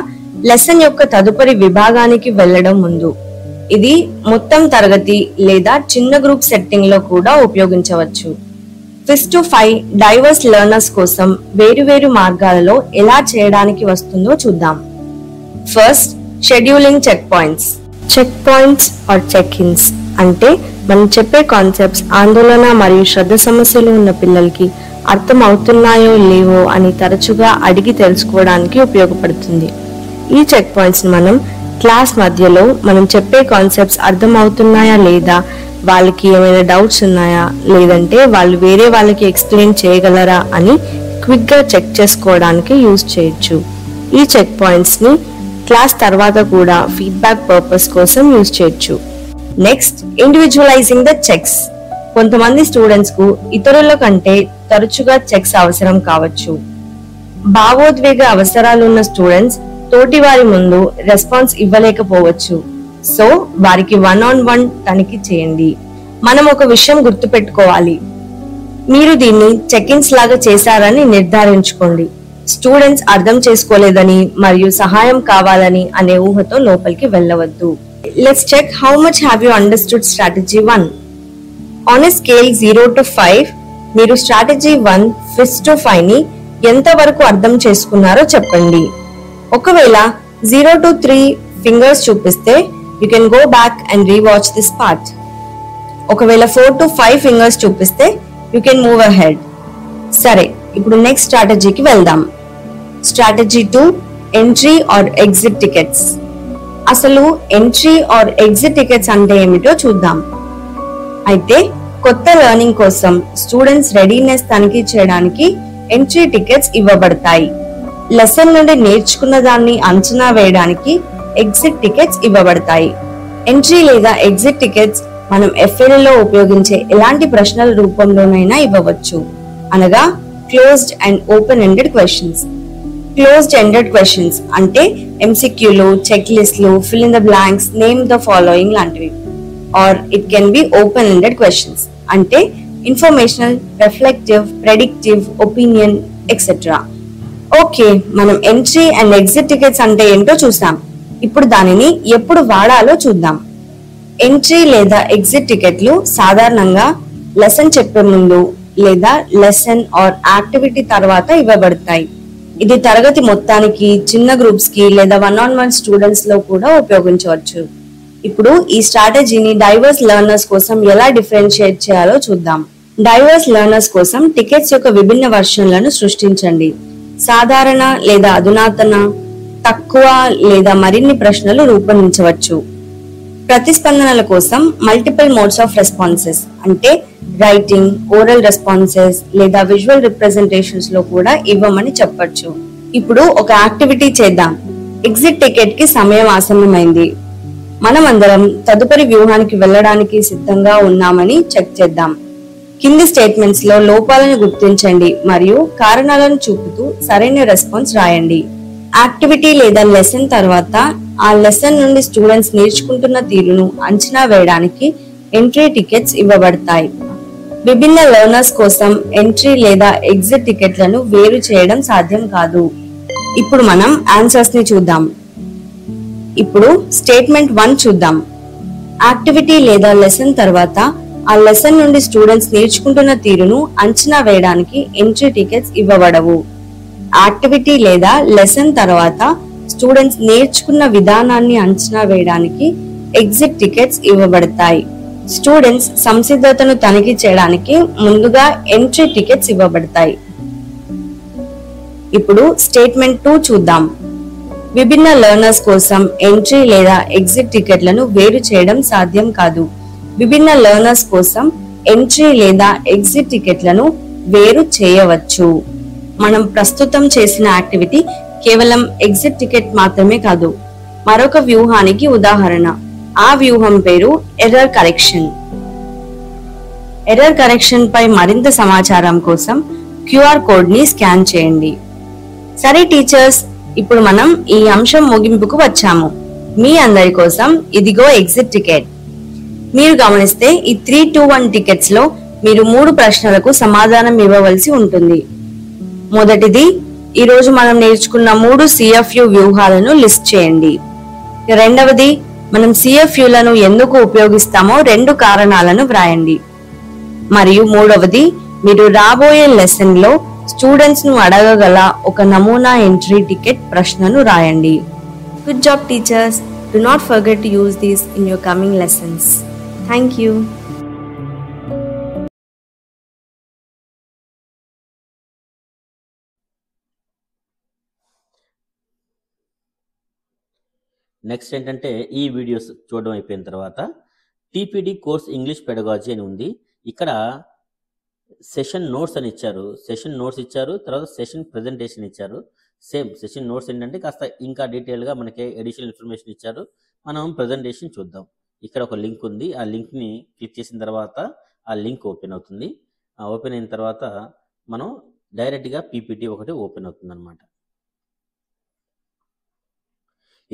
లెసన్ యొక్క తదుపరి విభాగానికి వెళ్లడం ముందు. ఇది మొత్తం తరగతి లేదా చిన్న గ్రూప్ సెట్టింగ్ లో కూడా ఉపయోగించవచ్చు. ఫిస్ట్ టు 5 డైవర్స్ లెర్నర్స్ కోసం వేరువేరు మార్గాలలో ఎలా చేయడానికి వస్తుందో చూద్దాం. First, scheduling check points. Check points are check ins అంటే మనం చెప్పే కాన్సెప్ట్స్ ఆందోళన మరియు శ్రద్ధ సమస్యలు ఉన్న పిల్లలకి అర్థం అవుతున్నాయో లేవో అని తరచుగా అడిగి తెలుసుకోవడానికి ఉపయోగపడుతుంది. ఈ చెక్ పాయింట్స్ మనం క్లాస్ మధ్యలో మనం చెప్పే కాన్సెప్ట్స్ అర్థం అవుతున్నాయా లేదా, వాళ్ళకి ఏమైనా డౌట్స్ ఉన్నాయా, లేదంటే వాళ్ళు వేరే వాళ్ళకి ఎక్స్ప్లెయిన్ చేయగలరా అని క్విక్ గా చెక్ చేసుకోవడానికి యూజ్ చేయొచ్చు. ఈ చెక్ పాయింట్స్ ని క్లాస్ తర్వాత కూడా ఫీడ్బ్యాక్ పర్పస్ కోసం యూజ్ చేయొచ్చు. Next, individualising the checks. కొంతమంది స్టూడెంట్స్ కు ఇతరుల కంటే తరచుగా చెక్స్ అవసరం కావచ్చు. భావోద్వేగ అవసరాలు ఉన్న స్టూడెంట్స్ తోటి వారి ముందు రెస్పాన్స్ ఇవ్వలేకపోవచ్చు. సో వారికి 1-on-1 తనిఖీ చేయండి. మనం ఒక విషయం గుర్తు పెట్టుకోవాలి, మీరు దీన్ని చెక్-ఇన్స్ లాగా చేశారని నిర్ధారించుకోండి. స్టూడెంట్స్ అర్థం చేసుకోలేదని మరియు సహాయం కావాలని అనే ఊహతో లోపలికి వెళ్ళవద్దు. Let's check how much have you understood strategy 1. On a scale 0 to 5 మీరు స్ట్రాటజీ 1 ఫిస్ట్ టు 5 ని ఎంత వరకు అర్థం చేసుకున్నారో చెప్పండి. ఒకవేళ 0 to 3 ఫింగర్స్ చూపిస్తే you can go back and rewatch this part. ఒకవేళ 4 to 5 ఫింగర్స్ చూపిస్తే యు కెన్ మూవ్ అహెడ్. సరే, ఇప్పుడు నెక్స్ట్ స్ట్రాటజీకి వెళ్దాం. Strategy 2, entry or exit tickets. అసలు ఎంట్రీ ఆర్ ఎగ్జిట్ టికెట్స్ అంటే ఏమిటో చూద్దాం. అయితే కొత్త లెర్నింగ్ కోసం స్టూడెంట్స్ రెడీనెస్ తనిఖీ చేయడానికి ఎంట్రీ టికెట్స్ ఇవ్వబడతాయి. లెసన్ నుండి నేర్చుకున్న దాన్ని అంచనా వేయడానికి ఎగ్జిట్ టికెట్స్ ఇవ్వబడతాయి. ఎంట్రీ లేదా ఎగ్జిట్ టికెట్స్ మనం FL లో ఉపయోగించే ఎలాంటి ప్రశ్నల రూపంలోనైనా ఇవ్వవచ్చు, అనగా closed and open ended questions. Closed ended questions అంటే MCQలు, చెక్ లిస్ట్లు, fill in the blanks, name the following లాంటివి. Or it can be open ended questions అంటే informational, reflective, predictive, opinion etcetera. Okay, మనం ఎంట్రీ అండ్ ఎగ్జిట్ టికెట్స్ అంటే ఏంటో చూసాం. ఇప్పుడు దానిని ఎప్పుడు వాడాలో చూద్దాం. ఎంట్రీ లేదా ఎగ్జిట్ టికెట్లు సాధారణంగా లెసన్ చెప్పే ముందు లేదా లెసన్ ఆర్ యాక్టివిటీ తర్వాత ఇవ్వబడతాయి. ఇది తరగతి మొత్తానికి, చిన్న గ్రూప్స్ కి లేదా 1-on-1 స్టూడెంట్స్ లో కూడా ఉపయోగించవచ్చు. ఇప్పుడు ఈ స్ట్రాటజీని డైవర్స్ లెర్నర్స్ కోసం ఎలా డిఫరెన్షియేట్ చేయాలో చూద్దాం. డైవర్స్ లెర్నర్స్ కోసం టికెట్స్ యొక్క విభిన్న వర్షన్లను సృష్టించండి. సాధారణ లేదా అధునాతన, తక్కువ లేదా మరిన్ని ప్రశ్నలు రూపొందించవచ్చు. ప్రతిస్పందనల కోసం మల్టిపుల్ మోడ్స్ ఆఫ్ రెస్పాన్సెస్ అంటే రైటింగ్, ఓరల్ రెస్పాన్సెస్ లేదా విజువల్ రిప్రజెంటేషన్స్ లో కూడా ఇవ్వమని చెప్పొచ్చు. ఇప్పుడు ఒక యాక్టివిటీ చేద్దాం. ఎగ్జిట్ టికెట్ కి సమయం ఆసన్నమైంది. మనమందరం తదుపరి వ్యూహానికి వెళ్ళడానికి సిద్ధంగా ఉన్నామని చెక్ చేద్దాం. కింది స్టేట్మెంట్స్ లో లోపాలను గుర్తించండి మరియు కారణాలను చూపుతూ సరైన రెస్పాన్స్ రాయండి. యాక్టివిటీ లేదా లెసన్ తర్వాత ఆ లెసన్ నుండి స్టూడెంట్స్ నేర్చుకుంటున్న తీరును అంచనా వేయడానికి ఎంట్రీ టికెట్స్ ఇవ్వబడతాయి. విభిన్న లెర్నర్స్ కోసం ఎంట్రీ లేదా ఎగ్జిట్ టికెట్లను వేరు చేయడం సాధ్యం కాదు. ఇప్పుడు మనం ఆన్సర్స్ ని చూద్దాం. ఇప్పుడు స్టేట్మెంట్ 1 చూద్దాం. యాక్టివిటీ లేదా లెసన్ తర్వాత ఆ లెసన్ నుండి స్టూడెంట్స్ నేర్చుకుంటున్న తీరును అంచనా వేయడానికి ఎంట్రీ టికెట్స్ ఇవ్వబడవు. యాక్టివిటీ లేదా లెసన్ తర్వాత స్టూడెంట్స్ నేర్చుకున్న విధానాన్ని అంచనా వేయడానికి ఎగ్జిట్ టికెట్స్ ఇవ్వబడతాయి. స్టూడెంట్స్ సంసిద్ధతను తనిఖీ చేయడానికి ముందుగా ఎంట్రీ టికెట్స్ ఇవ్వబడతాయి. ఇప్పుడు స్టేట్మెంట్ 2 చూద్దాం. విభిన్న లెర్నర్స్ కోసం ఎంట్రీ లేదా ఎగ్జిట్ టికెట్లను వేరు చేయడం సాధ్యం కాదు. విభిన్న లెర్నర్స్ కోసం ఎంట్రీ లేదా ఎగ్జిట్ టికెట్లను వేరు చేయవచ్చు. మనం ప్రస్తుతం చేసిన యాక్టివిటీ కేవలం ఎగ్జిట్ టికెట్ మాత్రమే కాదు, మరొక వ్యూహానికి ఉదాహరణ. ఆ వ్యూహం పేరు ఎర్రర్ కరెక్షన్. ఎర్రర్ కరెక్షన్ పై మరింత సమాచారం కోసం క్యూఆర్ కోడ్ ని స్కాన్ చేయండి. సరే టీచర్స్, ఇప్పుడు మనం ఈ అంశం ముగింపుకు వచ్చాము. మీ అందరి కోసం ఇదిగో ఎగ్జిట్ టికెట్. మీరు గమనిస్తే ఈ 3-2-1 టికెట్స్ లో మీరు 3 ప్రశ్నలకు సమాధానం ఇవ్వవలసి ఉంటుంది. మొదటిది, ఈ రోజు మనం నేర్చుకున్న 3 CFU వ్యూహాలను లిస్ట్ చేయండి. రెండవది, మనం CFUలను ఎందుకు ఉపయోగిస్తామో 2 కారణాలను వ్రాయండి. మరియు మూడవది, మీరు రాబోయే లెసన్ లో స్టూడెంట్స్ ను అడగగల ఒక నమూనా ఎంట్రీ టికెట్ ప్రశ్నను రాయండి. Good job teachers. Do not forget to use these in your coming lessons. Thank you. Next ఏంటంటే ఈ వీడియోస్ చూడడం అయిపోయిన తర్వాత టీపీడీ కోర్స్ ఇంగ్లీష్ పెడగాజీ అని ఉంది. ఇక్కడ సెషన్ నోట్స్ అని ఇచ్చారు. సెషన్ నోట్స్ ఇచ్చారు, తర్వాత సెషన్ ప్రెజెంటేషన్ ఇచ్చారు. సేమ్ సెషన్ నోట్స్ ఏంటంటే కాస్త ఇంకా డీటెయిల్గా మనకి అడిషనల్ ఇన్ఫర్మేషన్ ఇచ్చారు. మనం ప్రెజెంటేషన్ చూద్దాం. ఇక్కడ ఒక లింక్ ఉంది. ఆ లింక్ని క్లిక్ చేసిన తర్వాత ఆ లింక్ ఓపెన్ అవుతుంది. ఓపెన్ అయిన తర్వాత మనం డైరెక్ట్గా పీపీటీ ఒకటి ఓపెన్ అవుతుంది అనమాట.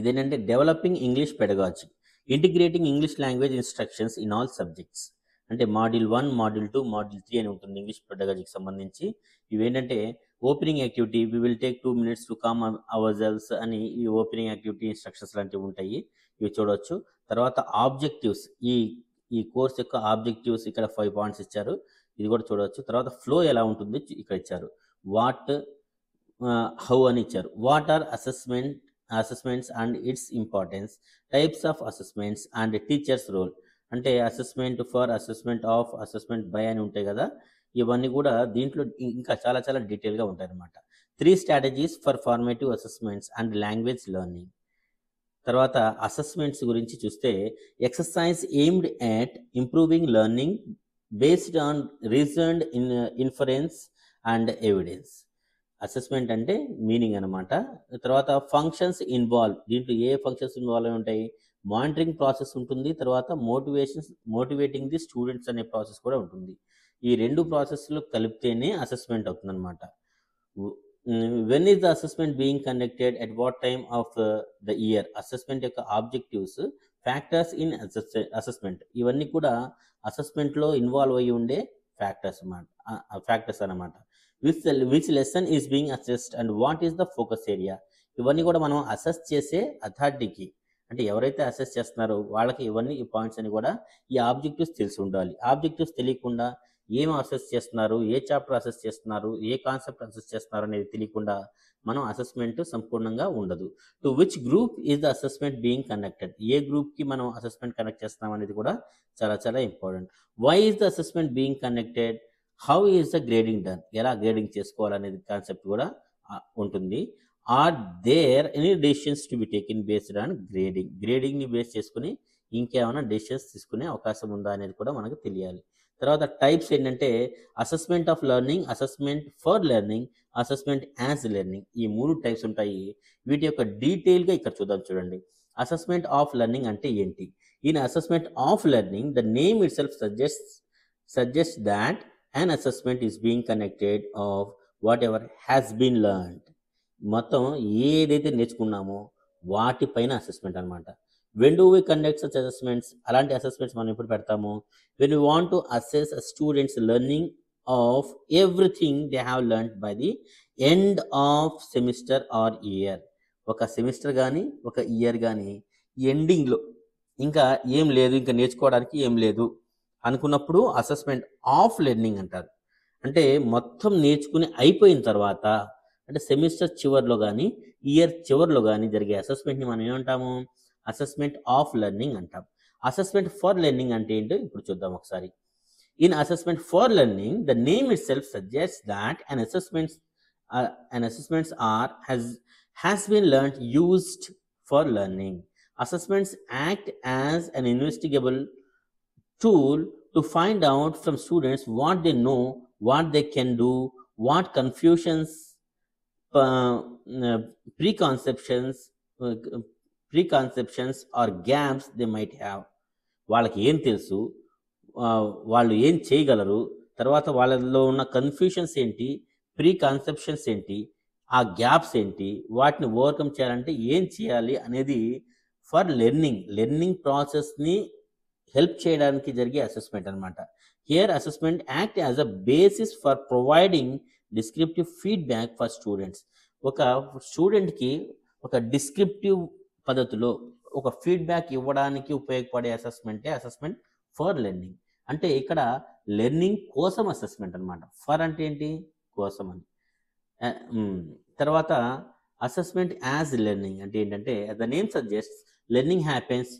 ఇదేంటంటే developing English pedagogy, integrating English language instructions in all subjects. అంటే మాడ్యూల్ 1, మాడ్యూల్ 2, మాడ్యూల్ 3 అని ఉంటుంది ఇంగ్లీష్ పెడగాజీకి సంబంధించి. ఇవేంటంటే opening activity, we will take 2 minutes to calm ourselves అని ఈ ఓపెనింగ్ యాక్టివిటీ ఇన్స్ట్రక్షన్స్ లాంటివి ఉంటాయి. ఇవి చూడవచ్చు. తర్వాత ఆబ్జెక్టివ్స్, ఈ కోర్స్ యొక్క ఆబ్జెక్టివ్స్ ఇక్కడ 5 points ఇచ్చారు. ఇది కూడా చూడవచ్చు. తర్వాత ఫ్లో ఎలా ఉంటుంది ఇక్కడ ఇచ్చారు. వాట్, హౌ అని ఇచ్చారు. What are assessments and its importance, types of assessments and teachers role. అంటే assessment for, assessment of, assessment by అని ఉంటాయి కదా. ఇవన్నీ కూడా దీంట్లో ఇంకా చాలా చాలా డీటెయిల్గా ఉంటాయి అన్నమాట. 3 strategies for formative assessments and language learning. తర్వాత అసెస్మెంట్స్ గురించి చూస్తే exercise aimed at improving learning based on reasoned inference and evidence. Assessment అంటే మీనింగ్ అనమాట. తర్వాత ఫంక్షన్స్ ఇన్వాల్వ్, దీంట్లో ఏ ఫంక్షన్స్ ఇన్వాల్వ్ అయి ఉంటాయి? మానిటరింగ్ ప్రాసెస్ ఉంటుంది, తర్వాత మోటివేటింగ్ ది స్టూడెంట్స్ అనే ప్రాసెస్ కూడా ఉంటుంది. ఈ 2 ప్రాసెస్లు కలిపితేనే అసెస్మెంట్ అవుతుంది అనమాట. When is the assessment being conducted, at what time of the year, assessment యొక్క ఆబ్జెక్టివ్స్, ఫ్యాక్టర్స్ ఇన్ అసెస్మెంట్, ఇవన్నీ కూడా అసెస్మెంట్లో ఇన్వాల్వ్ అయ్యి ఉండే ఫ్యాక్టర్స్ అన్నమాట. Which lesson is being assessed and what is the focus area, ఇవన్నీ కూడా మనం అసెస్ చేసే అథారిటీకి, అంటే ఎవరైతే అసెస్ చేస్తున్నారో వాళ్ళకి ఇవన్నీ ఈ పాయింట్స్ అని కూడా ఈ ఆబ్జెక్టివ్స్ తెలిసి ఉండాలి. ఆబ్జెక్టివ్స్ తెలియకుండా ఏం అసెస్ చేస్తున్నారు, ఏ చాప్టర్ అసెస్ చేస్తున్నారు, ఏ కాన్సెప్ట్ అసెస్ చేస్తున్నారు అనేది తెలియకుండా మనం అసెస్మెంట్ సంపూర్ణంగా ఉండదు. To which group is the assessment being conducted, ఏ గ్రూప్కి మనం అసెస్మెంట్ కండక్ట్ చేస్తున్నాం అనేది కూడా చాలా చాలా important. Why is the assessment being conducted, how is the grading done, ఎలా గ్రేడింగ్ చేసుకోవాలనేది కాన్సెప్ట్ కూడా ఉంటుంది. Are there any decisions to be taken based on grading, గ్రేడింగ్ని బేస్ చేసుకుని ఇంకేమైనా డెసిషన్స్ తీసుకునే అవకాశం ఉందా అనేది కూడా మనకు తెలియాలి. తర్వాత టైప్స్ ఏంటంటే assessment of learning, assessment for learning, assessment as learning, ఈ 3 టైప్స్ ఉంటాయి. వీటి యొక్క డీటెయిల్గా ఇక్కడ చూద్దాం. చూడండి, అసెస్మెంట్ ఆఫ్ లెర్నింగ్ అంటే ఏంటి? In assessment of learning the name it self suggest that an assessment is being connected of whatever has been learned. మొత్తం ఏదైతే నేర్చుకున్నామో వాటిపైన అసెస్మెంట్ అనమాట. When do we conduct such assessments, అలాంటి అసెస్మెంట్స్ మనం ఎప్పుడు పెడతాము? When you want to assess students learning of everything they have learned by the end of semester or year. ఒక semester కానీ ఒక ఇయర్ కానీ ఎండింగ్లో ఇంకా ఏం లేదు, ఇంకా నేర్చుకోవడానికి ఏం లేదు అనుకున్నప్పుడు అసెస్మెంట్ ఆఫ్ లెర్నింగ్ అంటారు. అంటే మొత్తం నేర్చుకుని అయిపోయిన తర్వాత, అంటే సెమిస్టర్ చివరిలో కానీ ఇయర్ చివరిలో కానీ జరిగే అసెస్మెంట్ని మనం ఏమంటాము? అసెస్మెంట్ ఆఫ్ లెర్నింగ్ అంటాం. అసెస్మెంట్ ఫర్ లెర్నింగ్ అంటే ఏంటో ఇప్పుడు చూద్దాం ఒకసారి. In assessment for learning the name it self suggest that an and assessments has been learned used for learning. Assessments act as an investigable tool to find out from students what they know, what they can do, what confusions, uh, uh, preconceptions uh, preconceptions or gaps they might have. వాళ్ళకి ఏం తెలుసు, వాళ్ళు ఏం చేయగలరు, తర్వాత వాళ్ళలో ఉన్న confusions ఏంటి, ప్రీ కాన్సెప్షన్స్ ఏంటి, ఆ గ్యాప్స్ ఏంటి, వాటిని ఓవర్కమ్ చేయాలంటే ఏం చేయాలి అనేది ఫర్ లెర్నింగ్ ప్రాసెస్ని హెల్ప్ చేయడానికి జరిగే అసెస్మెంట్ అనమాట. Here assessment act as a basis for providing descriptive feedback for students. ఒక స్టూడెంట్కి ఒక డిస్క్రిప్టివ్ పద్ధతిలో ఒక ఫీడ్బ్యాక్ ఇవ్వడానికి ఉపయోగపడే అసెస్మెంట్ ఫర్ లెర్నింగ్. అంటే ఇక్కడ లెర్నింగ్ కోసం అసెస్మెంట్ అనమాట. ఫర్ అంటే ఏంటి, కోసం అని. తర్వాత అసెస్మెంట్ యాజ్ లెర్నింగ్ అంటే ఏంటంటే the name suggest learning happens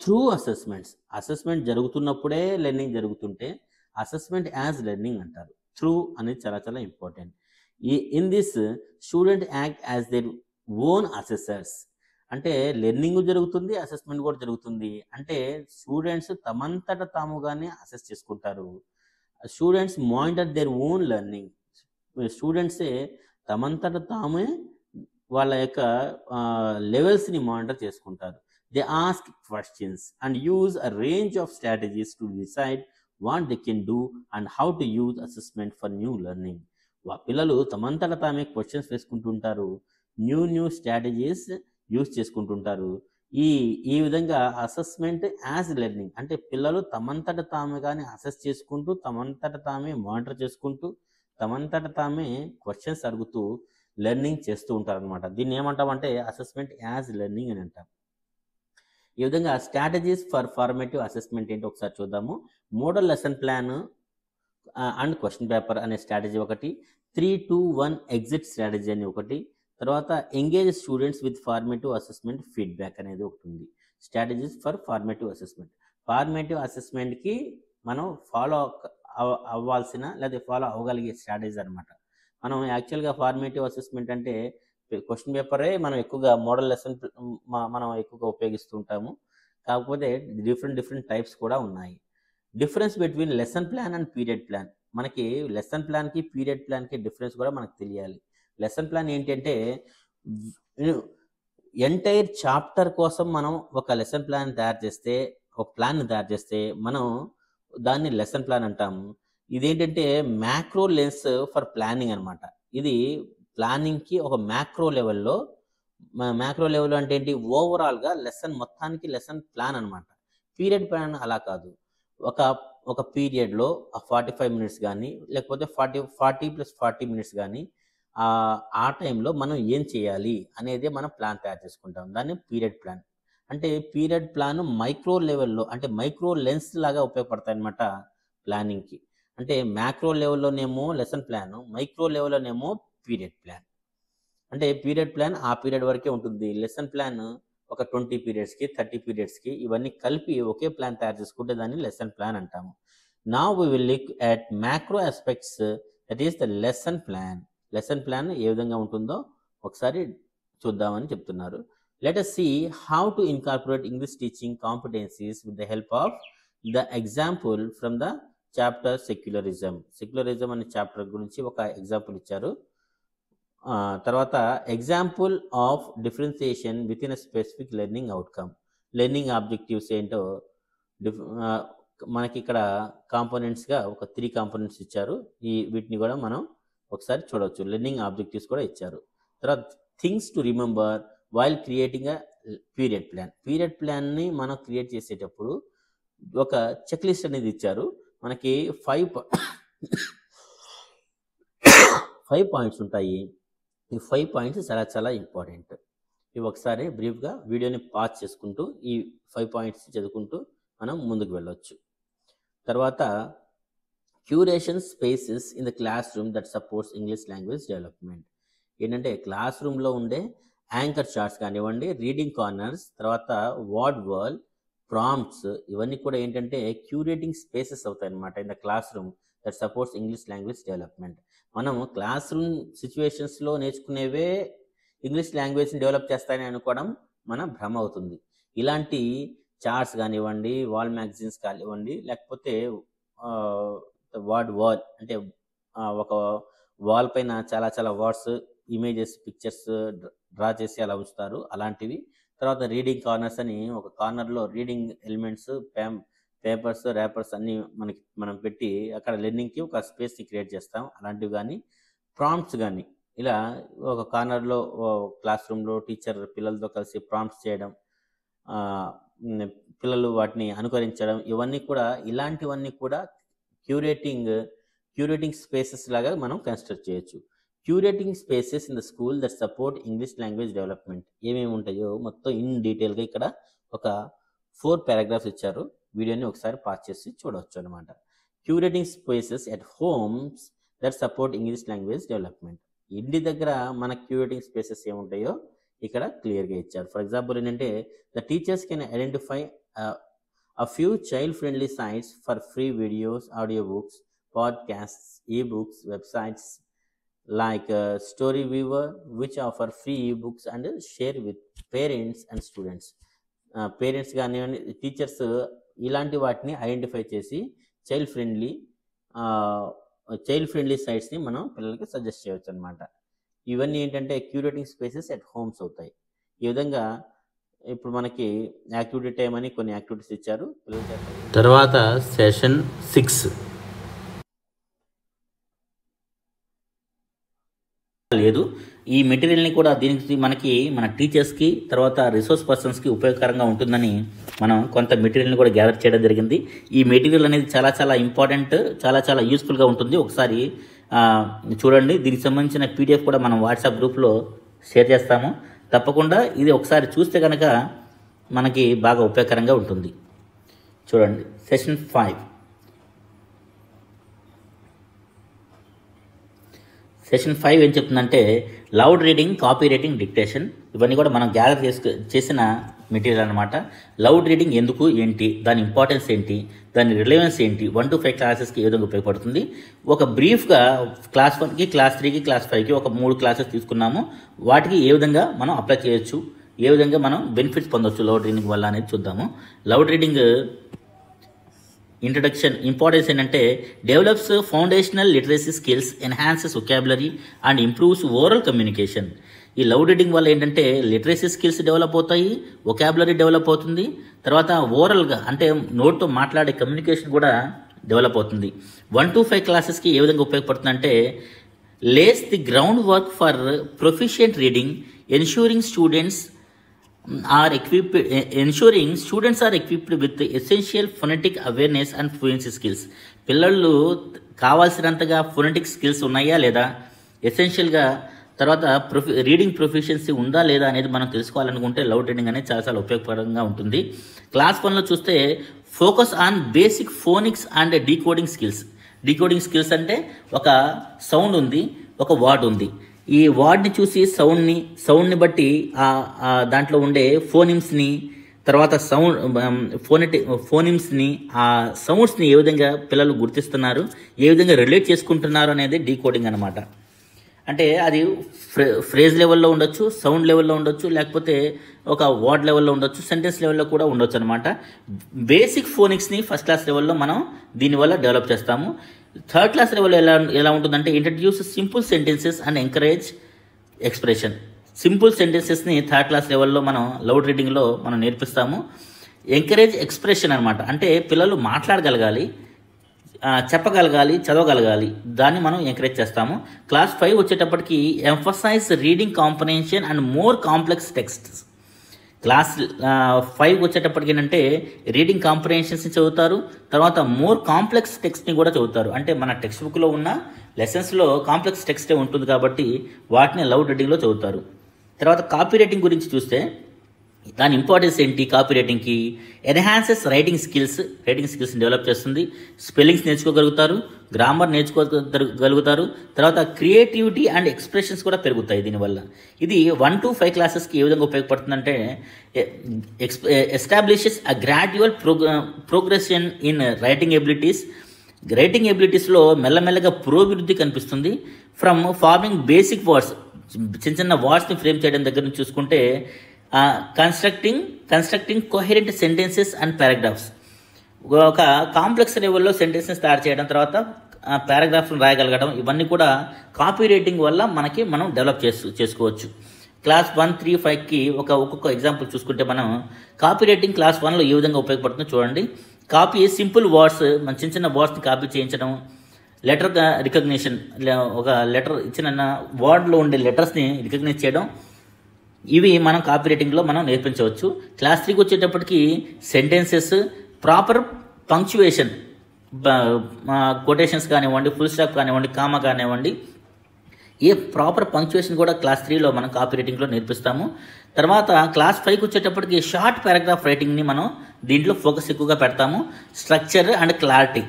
through assessments. Assessment జరుగుతున్నప్పుడే లెర్నింగ్ జరుగుతుంటే అసెస్మెంట్ యాజ్ లెర్నింగ్ అంటారు. త్రూ అనేది చాలా చాలా important. In this student act as their own assessors. అంటే లెర్నింగ్ జరుగుతుంది, అసెస్మెంట్ కూడా జరుగుతుంది. అంటే స్టూడెంట్స్ తమంతట తాముగానే అసెస్ చేసుకుంటారు. Students monitor their own learning. స్టూడెంట్సే తమంతట తామే వాళ్ళ యొక్క లెవెల్స్ని మానిటర్ చేసుకుంటారు. They ask questions and use a range of strategies to decide what they can do and how to use assessment for new learning. పిల్లలు తమంతట తామే క్వశ్చన్స్ వేసుకుంటుంటారు, న్యూ స్ట్రాటజీస్ యూజ్ చేసుకుంటుంటారు. ఈ విధంగా అసెస్మెంట్ యాజ్ లెర్నింగ్ అంటే పిల్లలు తమంతట తాముగానే అసెస్ చేసుకుంటూ, తమంతట తామే మానిటర్ చేసుకుంటూ, తమంతట తామే క్వశ్చన్స్ అడుగుతూ లెర్నింగ్ చేస్తూ ఉంటారు అనమాట. దీన్ని ఏమంటామంటే అసెస్మెంట్ యాజ్ లెర్నింగ్ అని అంటాం. ఈ విధంగా స్ట్రాటజీస్ ఫర్ ఫార్మేటివ్ అసెస్మెంట్ ఏంటో ఒకసారి చూద్దాము. Model lesson plan and question paper అనే స్ట్రాటజీ ఒకటి, 3-2-1 ఎగ్జిట్ స్ట్రాటజీ అని ఒకటి, తర్వాత engage students with formative assessment feedback అనేది ఒకటి ఉంది. Strategies for formative assessment. Formative అసెస్మెంట్కి మనం ఫాలో అవ్వాల్సిన లేదా ఫాలో అవ్వగలిగే స్ట్రాటజీస్ అనమాట. మనం యాక్చువల్గా ఫార్మేటివ్ అసెస్మెంట్ అంటే క్వశ్చన్ పేపరే మనం ఎక్కువగా మోడల్ లెసన్ మనం ఎక్కువగా ఉపయోగిస్తూ ఉంటాము. కాకపోతే డిఫరెంట్ టైప్స్ కూడా ఉన్నాయి. Difference between lesson plan and period plan. మనకి లెసన్ ప్లాన్కి పీరియడ్ ప్లాన్కి డిఫరెన్స్ కూడా మనకు తెలియాలి. లెసన్ ప్లాన్ ఏంటంటే ఎంటైర్ చాప్టర్ కోసం మనం ఒక లెసన్ ప్లాన్ తయారు చేస్తే, ఒక ప్లాన్ తయారు చేస్తే మనం దాన్ని లెసన్ ప్లాన్ అంటాము. ఇదేంటంటే మ్యాక్రో లెన్స్ ఫర్ ప్లానింగ్ అనమాట. ఇది ప్లానింగ్కి ఒక మ్యాక్రో లెవెల్లో అంటే ఏంటి, ఓవరాల్గా లెసన్ మొత్తానికి లెసన్ ప్లాన్ అనమాట. పీరియడ్ ప్లాన్ అలా కాదు. ఒక పీరియడ్లో 45 మినిట్స్ కానీ లేకపోతే 40+40 మినిట్స్ కానీ ఆ టైంలో మనం ఏం చేయాలి అనేది మనం ప్లాన్ తయారు చేసుకుంటాం. దాన్ని పీరియడ్ ప్లాన్ అంటే. పీరియడ్ ప్లాన్ మైక్రో లెవెల్లో అంటే మైక్రో లెన్స్ లాగా ఉపయోగపడతాయి అన్నమాట ప్లానింగ్కి. అంటే మ్యాక్రో లెవెల్లోనేమో లెసన్ ప్లాన్, మైక్రో లెవెల్లోనేమో పీరియడ్ ప్లాన్. అంటే పీరియడ్ ప్లాన్ ఆ పీరియడ్ వరకే ఉంటుంది. లెసన్ ప్లాన్ ఒక 20 పీరియడ్స్కి 30 పీరియడ్స్కి ఇవన్నీ కలిపి ఒకే ప్లాన్ తయారు చేసుకుంటే దాన్ని లెసన్ ప్లాన్ అంటాము. Now we will look at macro aspects, that is the lesson plan. Lesson plan ఏ విధంగా ఉంటుందో ఒకసారి చూద్దామని చెప్తున్నారు. Let us see how to incorporate English teaching competencies with the help of the example from the chapter secularism. Secularism అనే chapter గురించి ఒక example ఇచ్చారు. తర్వాత example of differentiation with in a specific learning outcome. Learning objectives ఏంటో మనకి ఇక్కడ కాంపోనెంట్స్గా ఒక 3 components ఇచ్చారు. వీటిని కూడా మనం ఒకసారి చూడవచ్చు. లెర్నింగ్ ఆబ్జెక్టివ్స్ కూడా ఇచ్చారు. తర్వాత things to remember while creating a period plan. Period ప్లాన్ని మనం క్రియేట్ చేసేటప్పుడు ఒక చెక్ లిస్ట్ అనేది ఇచ్చారు. మనకి 5 పాయింట్స్ ఉంటాయి. ఈ 5 పాయింట్స్ చాలా చాలా ఇంపార్టెంట్. ఇవి ఒకసారి బ్రీఫ్గా వీడియోని పాజ్ చేసుకుంటూ ఈ 5 పాయింట్స్ చదువుకుంటూ మనం ముందుకు వెళ్ళవచ్చు. తర్వాత curation spaces in the class room that supports English language development. ఏంటంటే క్లాస్ రూమ్లో ఉండే యాంకర్ చార్ట్స్ కానివ్వండి, రీడింగ్ కార్నర్స్, తర్వాత వర్డ్ వాల్, ప్రాంప్ట్స్, ఇవన్నీ కూడా ఏంటంటే క్యూరేటింగ్ స్పేసెస్ అవుతాయి అన్నమాట in the class room that supports English language development. మనం క్లాస్ రూమ్ సిచ్యువేషన్స్లో నేర్చుకునేవే ఇంగ్లీష్ లాంగ్వేజ్ని డెవలప్ చేస్తాయని అనుకోవడం మన భ్రమ అవుతుంది. ఇలాంటి చార్ట్స్ కానివ్వండి, వాల్ మ్యాగజైన్స్ కానివ్వండి, లేకపోతే వాల్ అంటే ఒక వాల్ పైన చాలా చాలా వర్డ్స్, ఇమేజెస్, పిక్చర్స్ డ్రా చేసి అలా ఉంచుతారు, అలాంటివి. తర్వాత రీడింగ్ కార్నర్స్ అని ఒక కార్నర్లో రీడింగ్ ఎలిమెంట్స్, పేపర్స్, ర్యాపర్స్ అన్నీ మనం పెట్టి అక్కడ లెర్నింగ్కి ఒక స్పేస్ని క్రియేట్ చేస్తాం, అలాంటివి. కానీ ప్రాంప్ట్స్ కానీ ఇలా ఒక కార్నర్లో క్లాస్ రూమ్లో టీచర్ పిల్లలతో కలిసి ప్రాంప్ట్స్ చేయడం, పిల్లలు వాటిని అనుకరించడం, ఇలాంటివన్నీ కూడా క్యూరేటింగ్ స్పేసెస్ లాగా మనం కన్సిడర్ చేయొచ్చు. Curating spaces in the school that support English language development ఏమేమి ఉంటాయో మొత్తం ఇన్ డీటెయిల్గా ఇక్కడ ఒక 4 పారాగ్రాఫ్స్ ఇచ్చారు. వీడియోని ఒకసారి పాస్ చేసి చూడవచ్చు అనమాట. Curating spaces at homes that support English language development. ఇంటి దగ్గర మన క్యూరేటింగ్ స్పేసెస్ ఏముంటాయో ఇక్కడ క్లియర్గా ఇచ్చారు. ఫర్ ఎగ్జాంపుల్ ఏంటంటే the teachers can identify a few child-friendly sites for free videos, audiobooks, podcasts, ebooks, websites like Storyweaver, which offer free ebooks and share with parents and students. Parents కానివ్వండి, teachers ఇలాంటి వాటిని identify చేసి child friendly సైట్స్ని మనం పిల్లలకి suggest చేయవచ్చు అనమాట. ఇవన్నీ ఏంటంటే క్యూరేటింగ్ స్పేసెస్ ఎట్ హోమ్స్ అవుతాయి. ఈ విధంగా ఇప్పుడు మనకి యాక్టివిటీ టైం అని కొన్ని యాక్టివిటీస్ ఇచ్చారు. తర్వాత సెషన్ 6 లేదు. ఈ మెటీరియల్ని కూడా దీనికి మనకి మన టీచర్స్కి తర్వాత రిసోర్స్ పర్సన్స్కి ఉపయోగకరంగా ఉంటుందని మనం కొంత మెటీరియల్ని కూడా గ్యాదర్ చేయడం జరిగింది. ఈ మెటీరియల్ అనేది చాలా చాలా ఇంపార్టెంట్, చాలా చాలా యూస్ఫుల్గా ఉంటుంది. ఒకసారి చూడండి. దీనికి సంబంధించిన PDF కూడా మనం వాట్సాప్ గ్రూప్లో షేర్ చేస్తాము. తప్పకుండా ఇది ఒకసారి చూస్తే కనుక మనకి బాగా ఉపయోగకరంగా ఉంటుంది. చూడండి సెషన్ 5. సెషన్ 5 ఏం చెప్తుందంటే loud reading, copy writing, dictation. ఇవన్నీ కూడా మనం గ్యాదర్ చేసిన మెటీరియల్ అనమాట. లౌడ్ రీడింగ్ ఎందుకు, ఏంటి, దాని ఇంపార్టెన్స్ ఏంటి, దాని రిలవెన్స్ ఏంటి, 1 to 5 క్లాసెస్కి ఏ విధంగా ఉపయోగపడుతుంది, ఒక బ్రీఫ్గా క్లాస్ 1కి, క్లాస్ 3కి, క్లాస్ 5కి ఒక 3 క్లాసెస్ తీసుకున్నాము. వాటికి ఏ విధంగా మనం అప్లై చేయొచ్చు, ఏ విధంగా మనం బెనిఫిట్స్ పొందవచ్చు లౌడ్ రీడింగ్ వల్ల అనేది చూద్దాము. లౌడ్ రీడింగ్ ఇంట్రడక్షన్ ఇంపార్టెన్స్ ఏంటంటే develops foundational literacy skills, enhances vocabulary and improves oral communication. ఈ లౌడ్ రీడింగ్ వల్ల ఏంటంటే లిటరసీ స్కిల్స్ డెవలప్ అవుతాయి, వొకాబులరీ డెవలప్ అవుతుంది, తర్వాత ఓరల్గా అంటే నోట్తో మాట్లాడే కమ్యూనికేషన్ కూడా డెవలప్ అవుతుంది. 1 to 5 క్లాసెస్కి ఏ విధంగా ఉపయోగపడుతుందంటే lays the groundwork for proficient reading, ensuring students are equipped with essential phonetic awareness and fluency skills. పిల్లలు కావాల్సినంతగా ఫోనెటిక్ స్కిల్స్ ఉన్నాయా లేదా, ఎసెన్షియల్గా తర్వాత రీడింగ్ ప్రొఫిషియన్సీ ఉందా లేదా అనేది మనం తెలుసుకోవాలనుకుంటే లౌడ్ రీడింగ్ అనేది చాలా చాలా ఉపయోగకరంగా ఉంటుంది. క్లాస్ 1లో చూస్తే focus on basic phonics and decoding skills. Decoding skills అంటే ఒక సౌండ్ ఉంది, ఒక వర్డ్ ఉంది. ఈ వర్డ్ని చూసి సౌండ్ని బట్టి దాంట్లో ఉండే ఫోనిమ్స్ని, తర్వాత ఫోనిమ్స్ని, ఆ సౌండ్స్ని ఏ విధంగా పిల్లలు గుర్తిస్తున్నారు, ఏ విధంగా రిలేట్ చేసుకుంటున్నారు అనేది డీకోడింగ్ అనమాట. అంటే అది ఫ్రేజ్ లెవెల్లో ఉండొచ్చు, సౌండ్ లెవెల్లో ఉండొచ్చు, లేకపోతే ఒక వర్డ్ లెవెల్లో ఉండొచ్చు, సెంటెన్స్ లెవెల్లో కూడా ఉండొచ్చు అనమాట. బేసిక్ ఫోనిక్స్ని ఫస్ట్ క్లాస్ లెవెల్లో మనం దీనివల్ల డెవలప్ చేస్తాము. థర్డ్ క్లాస్ లెవెల్లో ఎలా ఉంటుందంటే introduce simple sentences and encourage expression. Simple సెంటెన్సెస్ని థర్డ్ క్లాస్ లెవెల్లో మనం లౌడ్ రీడింగ్లో మనం నేర్పిస్తాము. ఎంకరేజ్ ఎక్స్ప్రెషన్ అనమాట, అంటే పిల్లలు మాట్లాడగలగాలి, చెప్పగలగాలి, చదవగలగాలి, దాన్ని మనం ఎంకరేజ్ చేస్తాము. క్లాస్ 5 వచ్చేటప్పటికి emphasize reading comprehension and more complex texts. Class 5 వచ్చేటప్పటికి ఏంటంటే రీడింగ్ కాంప్రహెన్షన్స్ని చదువుతారు, తర్వాత మోర్ కాంప్లెక్స్ టెక్స్ట్ని కూడా చదువుతారు. అంటే మన టెక్స్ట్ బుక్లో ఉన్న లెసన్స్లో కాంప్లెక్స్ టెక్స్టే ఉంటుంది కాబట్టి వాటిని లౌడ్ రీడింగ్లో చదువుతారు. తర్వాత కాపీ రైటింగ్ గురించి చూస్తే దాని ఇంపార్టెన్స్ ఏంటి, కాపీ రైటింగ్కి ఎన్హాన్సెస్ రైటింగ్ స్కిల్స్ని డెవలప్ చేస్తుంది, స్పెల్లింగ్స్ నేర్చుకోగలుగుతారు, గ్రామర్ నేర్చుకోగలుగుతారు, తర్వాత క్రియేటివిటీ అండ్ ఎక్స్ప్రెషన్స్ కూడా పెరుగుతాయి దీనివల్ల. ఇది 1 to 5 క్లాసెస్కి ఏ విధంగా ఉపయోగపడుతుందంటే establishes a gradual progression in writing abilities writing ఎబిలిటీస్లో మెల్లమెల్లగా పురోభివృద్ధి కనిపిస్తుంది. ఫ్రమ్ ఫార్మింగ్ బేసిక్ వర్డ్స్, చిన్న చిన్న వర్డ్స్ని ఫ్రేమ్ చేయడం దగ్గర నుంచి చూసుకుంటే constructing coherent sentences and paragraphs, ఒక కాంప్లెక్స్ లెవెల్లో సెంటెన్సెస్ తయారు చేయడం, తర్వాత పారాగ్రాఫ్ను రాయగలగడం, ఇవన్నీ కూడా కాపీ రైటింగ్ వల్ల మనం డెవలప్ చేసుకోవచ్చు. క్లాస్ 1, 3, 5కి ఒక్కొక్క ఎగ్జాంపుల్ చూసుకుంటే మనం కాపీ రైటింగ్ క్లాస్ 1లో ఏ విధంగా ఉపయోగపడుతుందో చూడండి. కాపీ సింపుల్ వర్డ్స్, మన చిన్న చిన్న వర్డ్స్ని కాపీ చేయించడం, లెటర్ రికగ్నిషన్, ఒక లెటర్ ఇచ్చిన వర్డ్లో ఉండే లెటర్స్ని రికగ్నైజ్ చేయడం, ఇవి మనం కాపీ రైటింగ్లో మనం నేర్పించవచ్చు. క్లాస్ 3కి వచ్చేటప్పటికి సెంటెన్సెస్, ప్రాపర్ పంక్చువేషన్, కొటేషన్స్ కానివ్వండి, ఫుల్ స్టాప్ కానివ్వండి, కామా కానివ్వండి, ఏ ప్రాపర్ పంక్చువేషన్ కూడా క్లాస్ 3లో మనం కాపీ రైటింగ్లో నేర్పిస్తాము. తర్వాత క్లాస్ 5కి వచ్చేటప్పటికి షార్ట్ పారాగ్రాఫ్ రైటింగ్ని మనం దీంట్లో ఫోకస్ ఎక్కువగా పెడతాము. స్ట్రక్చర్ అండ్ క్లారిటీ,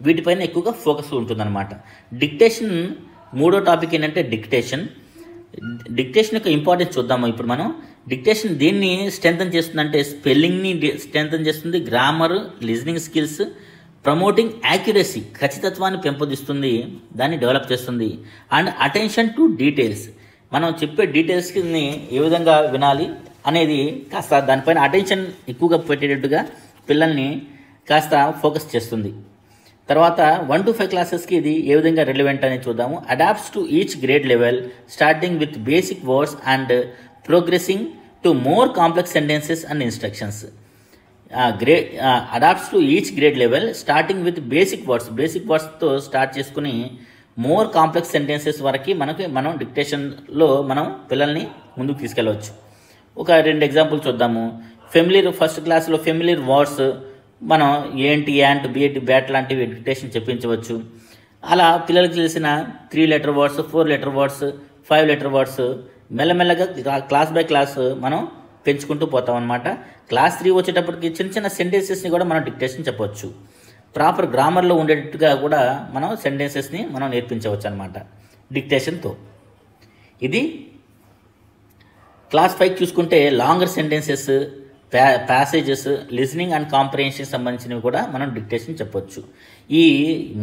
వీటిపైన ఎక్కువగా ఫోకస్ ఉంటుందన్నమాట. డిక్టేషన్, మూడో టాపిక్ ఏంటంటే డిక్టేషన్ యొక్క ఇంపార్టెన్స్ చూద్దాము. ఇప్పుడు మనం డిక్టేషన్ దేన్ని స్ట్రెంథన్ చేస్తుందంటే స్పెల్లింగ్ని స్ట్రెంథన్ చేస్తుంది, grammar, listening skills, promoting accuracy, ఖచ్చితత్వాన్ని పెంపొందిస్తుంది, దాన్ని డెవలప్ చేస్తుంది. అండ్ అటెన్షన్ టు డీటెయిల్స్, మనం చెప్పే డీటెయిల్స్ని ఏ విధంగా వినాలి అనేది కాస్త దానిపైన అటెన్షన్ ఎక్కువగా పెట్టేటట్టుగా పిల్లల్ని కాస్త ఫోకస్ చేస్తుంది. తర్వాత 1 to 5 క్లాసెస్కి ఇది ఏ విధంగా రిలవెంట్ అనేది చూద్దాము. Adapts to each grade level, starting with basic words and progressing to more complex sentences and instructions. Adapts to each grade level, starting with basic వర్డ్స్తో స్టార్ట్ చేసుకుని మోర్ కాంప్లెక్స్ సెంటెన్సెస్ వరకు మనం డిక్టేషన్లో మనం పిల్లల్ని ముందుకు తీసుకెళ్ళవచ్చు. ఒక 2 ఎగ్జాంపుల్ చూద్దాము. ఫస్ట్ క్లాస్లో ఫెమిలియర్ వర్డ్స్ మనం ఏంటి, యాంట్, బిఎట్, బ్యాట్ లాంటివి డిక్టేషన్ చెప్పించవచ్చు. అలా పిల్లలకి తెలిసిన 3 letter words, 4 letter words, 5 letter words మెల్లమెల్లగా క్లాస్ బై క్లాస్ మనం పెంచుకుంటూ పోతాం అనమాట. క్లాస్ 3 వచ్చేటప్పటికి చిన్న చిన్న సెంటెన్సెస్ని కూడా మనం డిక్టేషన్ చెప్పవచ్చు. ప్రాపర్ గ్రామర్లో ఉండేటట్టుగా కూడా మనం సెంటెన్సెస్ని మనం నేర్పించవచ్చు అనమాట డిక్టేషన్తో. ఇది క్లాస్ 5 చూసుకుంటే longer sentences, passages, listening and comprehension సంబంధించినవి కూడా మనం డిక్టేషన్ చెప్పొచ్చు. ఈ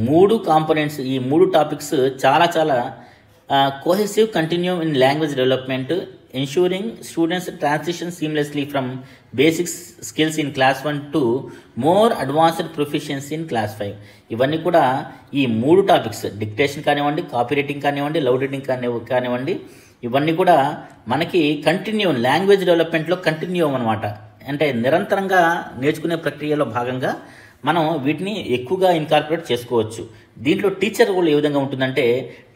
3 కాంపోనెంట్స్, ఈ 3 టాపిక్స్ చాలా చాలా cohesive continue in language development, ensuring students transition seamlessly from basic skills in class 1 to more advanced proficiency in class 5. ఇవన్నీ కూడా ఈ 3 టాపిక్స్, డిక్టేషన్ కానివ్వండి, కాపీ రైటింగ్ కానివ్వండి, లౌడ్ రీడింగ్ కానివ్వండి, ఇవన్నీ కూడా మనకి కంటిన్యూ లాంగ్వేజ్ డెవలప్మెంట్లో కంటిన్యూ అనమాట. అంటే నిరంతరంగా నేర్చుకునే ప్రక్రియలో భాగంగా మనం వీటిని ఎక్కువగా ఇన్కార్పొరేట్ చేసుకోవచ్చు. దీంట్లో టీచర్ రోల్ ఏ విధంగా ఉంటుందంటే,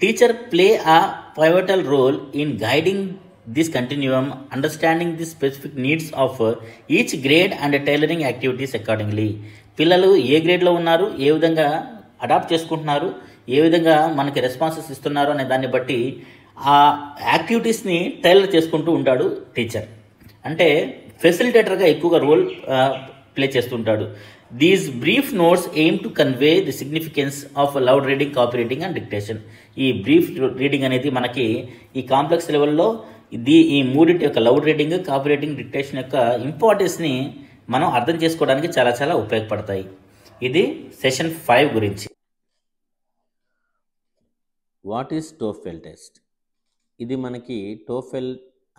teacher play a pivotal role in guiding this continuum, understanding the specific needs of each grade and tailoring activities accordingly. పిల్లలు ఏ గ్రేడ్లో ఉన్నారు, ఏ విధంగా అడాప్ట్ చేసుకుంటున్నారు, ఏ విధంగా మనకి రెస్పాన్సెస్ ఇస్తున్నారు అనే దాన్ని బట్టి ఆ యాక్టివిటీస్ని టైలర్ చేసుకుంటూ ఉంటాడు టీచర్. అంటే ఫెసిలిటేటర్గా ఎక్కువగా రోల్ ప్లే చేస్తుంటాడు. These brief notes aim to convey the significance of loud reading, copy reading and dictation. ఈ బ్రీఫ్ రీడింగ్ అనేది మనకి ఈ కాంప్లెక్స్ లెవెల్లో ఈ మూడింటి యొక్క loud reading, copy writing, dictation యొక్క ఇంపార్టెన్స్ని మనం అర్థం చేసుకోవడానికి చాలా చాలా ఉపయోగపడతాయి. ఇది సెషన్ 5 గురించి. What is TOEFL test? ఇది మనకి టోఫెల్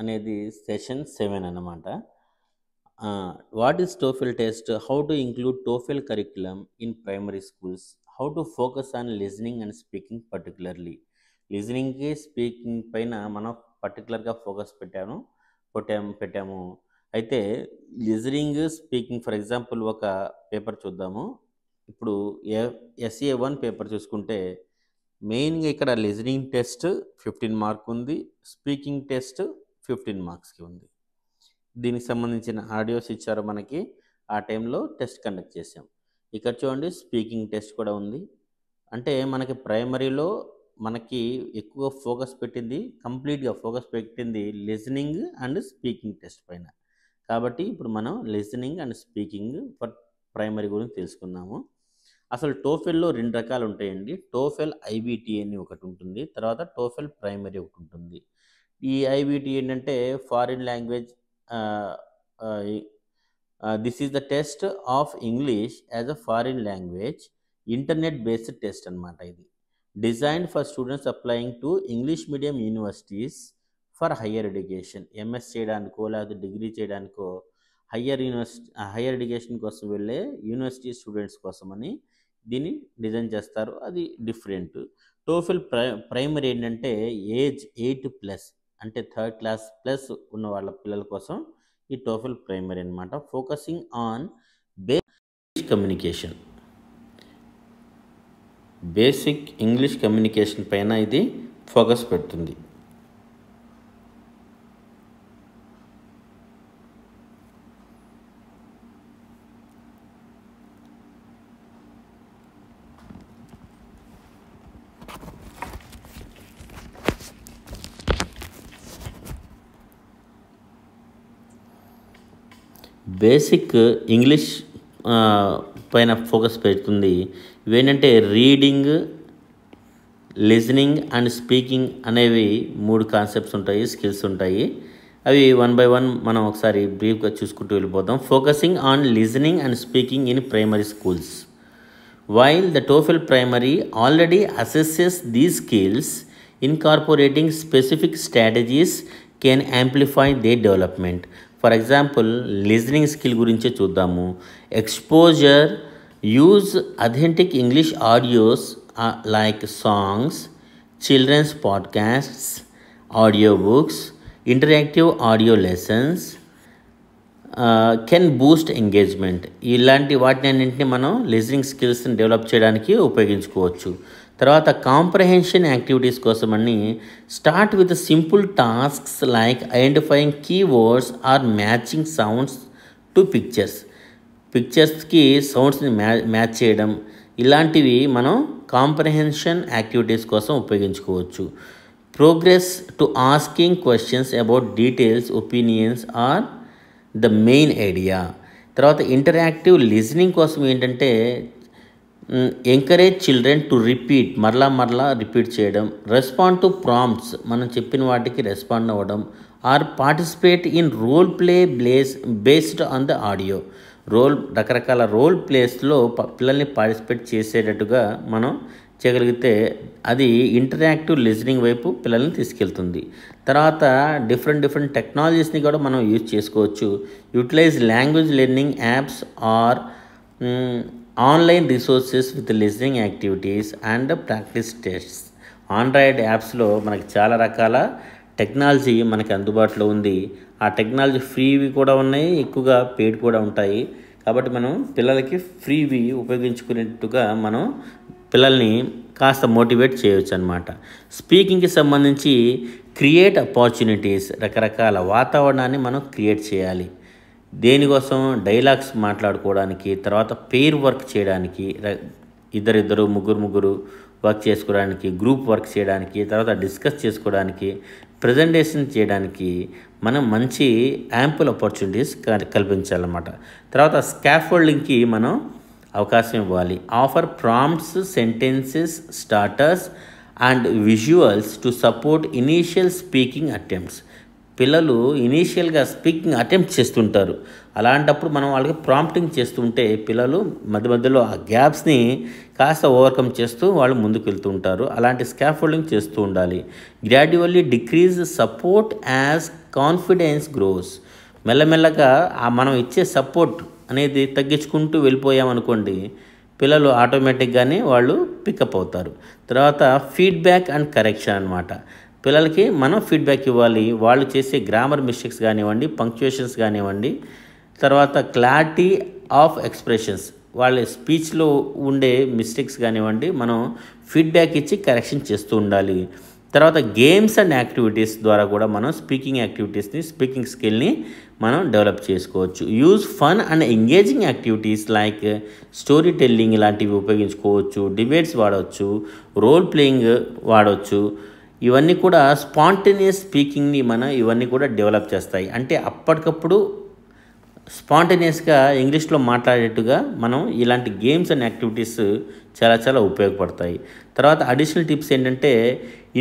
అనేది సెషన్ 7 అన్నమాట. What is TOEFL test? How to include TOEFL curriculum in primary schools, how to focus on listening and speaking particularly. లిజనింగ్కి, స్పీకింగ్ పైన మనం పర్టికులర్గా ఫోకస్ పెట్టాము. అయితే లిజనింగ్, స్పీకింగ్, ఫర్ ఎగ్జాంపుల్ ఒక పేపర్ చూద్దాము. ఇప్పుడు SA1 పేపర్ చూసుకుంటే మెయిన్గా ఇక్కడ లిజనింగ్ టెస్ట్ 15 మార్క్ ఉంది, స్పీకింగ్ టెస్ట్ 15 మార్క్స్కి ఉంది. దీనికి సంబంధించిన ఆడియోస్ ఇచ్చారు మనకి, ఆ టైంలో టెస్ట్ కండక్ట్ చేసాం. ఇక్కడ చూడండి స్పీకింగ్ టెస్ట్ కూడా ఉంది. అంటే మనకి ప్రైమరీలో మనకి ఎక్కువ కంప్లీట్గా ఫోకస్ పెట్టింది లిజనింగ్ అండ్ స్పీకింగ్ టెస్ట్ పైన. కాబట్టి ఇప్పుడు మనం listening and speaking for primary గురించి తెలుసుకున్నాము. అసలు టోఫెల్లో 2 రకాలు ఉంటాయండి. టోఫెల్ IBT అని ఒకటి ఉంటుంది, తర్వాత టోఫెల్ ప్రైమరీ ఒకటి ఉంటుంది. ఈ IBT ఏంటంటే foreign language, this is the test of English as a foreign language internet based test అనమాట. ఇది design for students applying to English medium universities for higher education. MS చేయడానికో లేకపోతే డిగ్రీ చేయడానికో higher education కోసం వెళ్ళే university students కోసమని దీన్ని design చేస్తారు. అది డిఫరెంట్. టోఫెల్ ప్రైమరీ ఏంటంటే ఏజ్ 8+ అంటే 3rd క్లాస్ ప్లస్ ఉన్న వాళ్ళ పిల్లల కోసం ఈ టోఫెల్ ప్రైమరీ అనమాట. Focusing on basic English communication పైన ఇది ఫోకస్ పెడుతుంది. బేసిక్ ఇంగ్లీష్ పైన ఫోకస్ పెడుతుంది. ఇవేంటంటే రీడింగ్, లిజనింగ్ అండ్ స్పీకింగ్ అనేవి 3 కాన్సెప్ట్స్ ఉంటాయి, స్కిల్స్ ఉంటాయి. అవి 1 by 1 మనం ఒకసారి బ్రీఫ్గా చూసుకుంటూ వెళ్ళిపోదాం. Focusing on listening and speaking in primary schools. While the TOEFL primary already assesses these skills, incorporating specific strategies can amplify their development. For example listening skill గురించే చూద్దాము. Exposure, use authentic English audios like songs, children's podcasts, audio books, interactive audio lessons can boost engagement. ఇలాంటి వాటిని అన్నింటినీ మనం listening స్కిల్స్ని develop చేయడానికి ఉపయోగించుకోవచ్చు. తర్వాత కాంప్రహెన్షన్ యాక్టివిటీస్ కోసమని start with simple tasks like identifying keywords or matching sounds to పిక్చర్స్కి సౌండ్స్ని మ్యాచ్ చేయడం, ఇలాంటివి మనం కాంప్రహెన్షన్ యాక్టివిటీస్ కోసం ఉపయోగించుకోవచ్చు. Progress to asking questions about details, opinions or the main idea. తర్వాత ఇంటరాక్టివ్ లిజనింగ్ కోసం ఏంటంటే ఎంకరేజ్ చిల్డ్రన్ టు రిపీట్, మరలా రిపీట్ చేయడం. రెస్పాండ్ టు ప్రాంప్ట్స్, మనం చెప్పిన వాటికి రెస్పాండ్ అవ్వడం. Or participate in role play based on the audio. రకరకాల రోల్ ప్లేస్లో పిల్లల్ని పార్టిసిపేట్ చేసేటట్టుగా మనం చేయగలిగితే అది ఇంటరాక్టివ్ లిజనింగ్ వైపు పిల్లల్ని తీసుకెళ్తుంది. తర్వాత డిఫరెంట్ టెక్నాలజీస్ని కూడా మనం యూజ్ చేసుకోవచ్చు. Utilize language learning apps or online resources with listening activities and practice tests. Android యాప్స్లో మనకి చాలా రకాల టెక్నాలజీ మనకి అందుబాటులో ఉంది. ఆ టెక్నాలజీ ఫ్రీవి కూడా ఉన్నాయి, ఎక్కువగా పెయిడ్ కూడా ఉంటాయి. కాబట్టి మనం పిల్లలకి ఫ్రీవి ఉపయోగించుకునేట్టుగా మనం పిల్లల్ని కాస్త మోటివేట్ చేయవచ్చు అన్నమాట. స్పీకింగ్కి సంబంధించి క్రియేట్ ఆపర్చునిటీస్, రకరకాల వాతావరణాన్ని మనం క్రియేట్ చేయాలి. దేనికోసం? డైలాగ్స్ మాట్లాడుకోవడానికి, తర్వాత పెయిర్ వర్క్ చేయడానికి, ఇద్దరు ముగ్గురు వర్క్ చేసుకోవడానికి, గ్రూప్ వర్క్ చేయడానికి, తర్వాత డిస్కస్ చేసుకోవడానికి, ప్రజెంటేషన్ చేయడానికి మనం మంచి యాంపుల్ ఆపర్చునిటీస్ కల్పించాలన్నమాట. తర్వాత స్కాఫోల్డింగ్కి మనం అవకాశం ఇవ్వాలి. Offer prompts, sentences, starters and visuals to support initial speaking attempts. పిల్లలు ఇనీషియల్గా స్పీకింగ్ అటెంప్ట్ చేస్తుంటారు. అలాంటప్పుడు మనం వాళ్ళకి ప్రాంప్టింగ్ చేస్తుంటే పిల్లలు మధ్యలో ఆ గ్యాప్స్ని కాస్త ఓవర్కమ్ చేస్తూ వాళ్ళు ముందుకు వెళ్తూ ఉంటారు. అలాంటి స్కాఫోల్డింగ్ చేస్తూ ఉండాలి. Gradually decrease support as confidence gross. మెల్లమెల్లగా మనం ఇచ్చే సపోర్ట్ అనేది తగ్గించుకుంటూ వెళ్ళిపోయామనుకోండి, పిల్లలు ఆటోమేటిక్గానే వాళ్ళు పికప్ అవుతారు. తర్వాత ఫీడ్బ్యాక్ అండ్ కరెక్షన్ అన్నమాట. పిల్లలకి మనం ఫీడ్బ్యాక్ ఇవ్వాలి. వాళ్ళు చేసే గ్రామర్ మిస్టేక్స్ కానివ్వండి, పంక్చుయేషన్స్ కానివ్వండి, తర్వాత క్లారిటీ ఆఫ్ ఎక్స్ప్రెషన్స్, వాళ్ళ స్పీచ్లో ఉండే మిస్టేక్స్ కానివ్వండి, మనం ఫీడ్బ్యాక్ ఇచ్చి కరెక్షన్ చేస్తూ ఉండాలి. తర్వాత గేమ్స్ అండ్ యాక్టివిటీస్ ద్వారా కూడా మనం స్పీకింగ్ స్కిల్ని మనం డెవలప్ చేసుకోవచ్చు. Use fun and engaging activities like story telling ఇలాంటివి ఉపయోగించుకోవచ్చు. డిబేట్స్ వాడవచ్చు, రోల్ ప్లేయింగ్ వాడవచ్చు. ఇవన్నీ కూడా స్పాంటేనియస్ స్పీకింగ్ని ఇవన్నీ కూడా డెవలప్ చేస్తాయి. అంటే అప్పటికప్పుడు స్పాంటేనియస్గా ఇంగ్లీష్లో మాట్లాడేట్టుగా మనం ఇలాంటి గేమ్స్ అండ్ యాక్టివిటీస్ చాలా ఉపయోగపడతాయి. తర్వాత అడిషనల్ టిప్స్ ఏంటంటే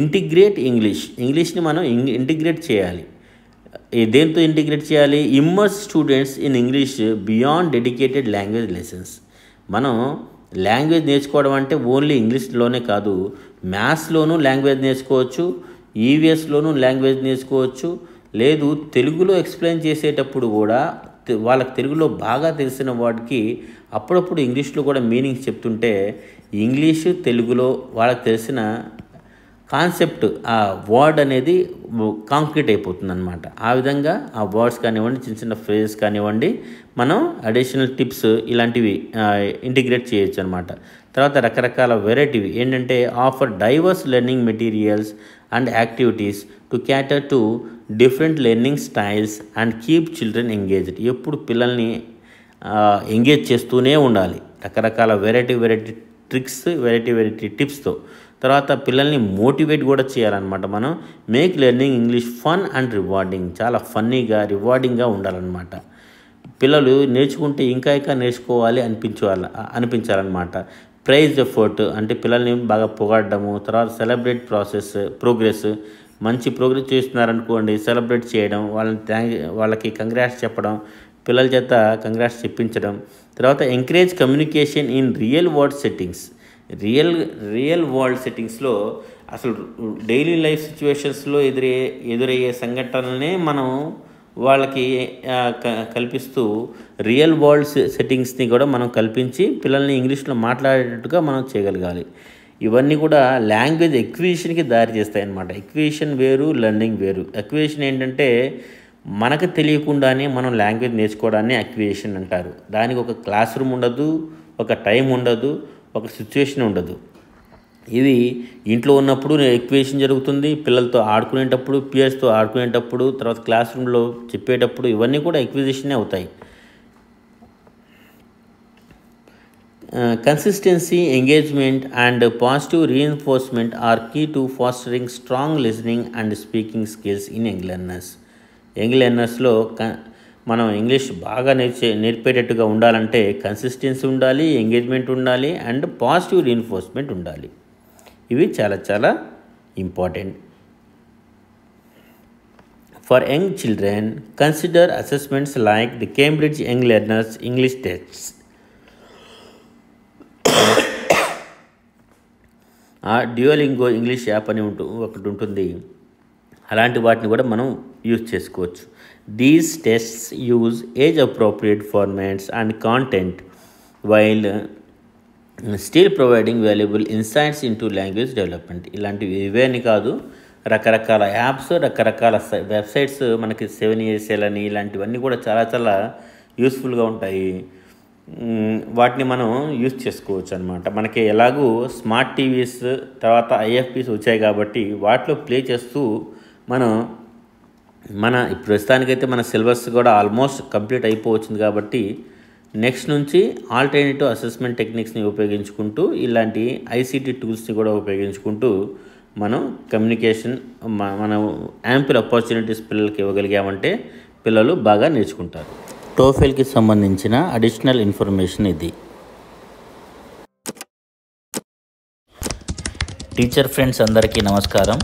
ఇంటిగ్రేట్ ఇంగ్లీష్ని మనం ఇంటిగ్రేట్ చేయాలి. దేంతో ఇంటిగ్రేట్ చేయాలి? Immerse students in English beyond dedicated language lessons. మనం లాంగ్వేజ్ నేర్చుకోవడం అంటే ఓన్లీ ఇంగ్లీష్లోనే కాదు, మ్యాథ్స్లోనూ లాంగ్వేజ్ నేర్చుకోవచ్చు, ఈవీఎస్లోనూ లాంగ్వేజ్ నేర్చుకోవచ్చు. లేదు తెలుగులో ఎక్స్ప్లెయిన్ చేసేటప్పుడు కూడా వాళ్ళకి తెలుగులో బాగా తెలిసిన వాటికి అప్పుడప్పుడు ఇంగ్లీష్లో కూడా మీనింగ్స్ చెప్తుంటే ఇంగ్లీషు తెలుగులో వాళ్ళకి తెలిసిన కాన్సెప్ట్ ఆ వర్డ్ అనేది కాంక్రీట్ అయిపోతుంది అనమాట. ఆ విధంగా ఆ వర్డ్స్ కానివ్వండి, చిన్న చిన్న ఫ్రేజెస్ కానివ్వండి, మనం అడిషనల్ టిప్స్ ఇలాంటివి ఇంటిగ్రేట్ చేయొచ్చు అనమాట. తర్వాత రకరకాల వెరైటీవి ఏంటంటే offer divorce learning materials and activities to క్యాటర్ to different learning styles and keep children engaged. ఎప్పుడు పిల్లల్ని ఎంగేజ్ చేస్తూనే ఉండాలి రకరకాల వెరైటీ ట్రిక్స్, వెరైటీ టిప్స్తో. తర్వాత పిల్లల్ని మోటివేట్ కూడా చేయాలన్నమాట. మనం make learning English fun and rewarding, చాలా ఫన్నీగా రివార్డింగ్గా ఉండాలన్నమాట. పిల్లలు నేర్చుకుంటే ఇంకా నేర్చుకోవాలి అనిపించాలన్నమాట. ప్రైజ్ ఎఫర్ట్ అంటే పిల్లల్ని బాగా పొగడము. తర్వాత సెలబ్రేట్ ప్రోగ్రెస్, మంచి ప్రోగ్రెస్ చేస్తున్నారనుకోండి సెలబ్రేట్ చేయడం, వాళ్ళకి కంగ్రాట్స్ చెప్పడం, పిల్లల చేత కంగ్రాట్స్ చెప్పించడం. తర్వాత encourage communication in real world settings. Real world సెట్టింగ్స్లో అసలు డైలీ లైఫ్ సిచ్యువేషన్స్లో ఎదురయ్యే సంఘటనలనే మనం వాళ్ళకి కల్పిస్తూ రియల్ వరల్డ్ సెట్టింగ్స్ని కూడా మనం కల్పించి పిల్లల్ని ఇంగ్లీష్లో మాట్లాడేటట్టుగా మనం చేయగలగాలి. ఇవన్నీ కూడా లాంగ్వేజ్ ఎక్విజిషన్కి దారి చేస్తాయన్నమాట. ఎక్విజిషన్ వేరు, లెర్నింగ్ వేరు. ఎక్విజిషన్ ఏంటంటే మనకు తెలియకుండానే మనం లాంగ్వేజ్ నేర్చుకోవడాన్ని ఎక్విజిషన్ అంటారు. దానికి ఒక క్లాస్ రూమ్ ఉండదు, ఒక టైం ఉండదు, ఒక సిచ్యువేషన్ ఉండదు. ఇవి ఇంట్లో ఉన్నప్పుడు ఎక్విజిషన్ జరుగుతుంది, పిల్లలతో ఆడుకునేటప్పుడు, పియర్స్తో ఆడుకునేటప్పుడు, తర్వాత క్లాస్ రూమ్లో చెప్పేటప్పుడు ఇవన్నీ కూడా ఎక్విజిషనే అవుతాయి. Consistency, engagement and positive reinforcement are key to fostering strong listening and speaking skills in young learners. Young లెర్నర్స్లో మనం ఇంగ్లీష్ బాగా నేర్పేటట్టుగా ఉండాలంటే కన్సిస్టెన్సీ ఉండాలి, ఎంగేజ్మెంట్ ఉండాలి అండ్ పాజిటివ్ రీఎన్ఫోర్స్మెంట్ ఉండాలి. ఇవి చాలా important. For young children consider assessments like the Cambridge young learners English tests. Duolingo English app అని ఒకటి ఉంటుంది, అలాంటి వాటిని కూడా మనం యూజ్ చేసుకోవచ్చు. These tests use age appropriate formats and content while still providing valuable insights into language development. ఇలాంటివి ఇవేని కాదు, రకరకాల యాప్స్, రకరకాల వెబ్సైట్స్ మనకి 7ESL అని ఇలాంటివన్నీ కూడా చాలా యూస్ఫుల్గా ఉంటాయి. వాటిని మనం యూజ్ చేసుకోవచ్చు అనమాట. మనకి ఎలాగూ స్మార్ట్ టీవీస్ తర్వాత IFPs వచ్చాయి కాబట్టి వాటిలో ప్లే చేస్తూ మన ప్రస్తుతానికైతే మన సిలబస్ కూడా ఆల్మోస్ట్ కంప్లీట్ అయిపోవచ్చింది కాబట్టి నెక్స్ట్ నుంచి ఆల్టర్నేటివ్ అసెస్మెంట్ టెక్నిక్స్ని ఉపయోగించుకుంటూ ఇలాంటి ICT టూల్స్ని కూడా ఉపయోగించుకుంటూ మనం కమ్యూనికేషన్ మనం యాంపుల్ ఆపర్చునిటీస్ పిల్లలకి ఇవ్వగలిగామంటే పిల్లలు బాగా నేర్చుకుంటారు. టోఫెల్కి సంబంధించిన అడిషనల్ ఇన్ఫర్మేషన్ ఇది. టీచర్ ఫ్రెండ్స్ అందరికీ నమస్కారం.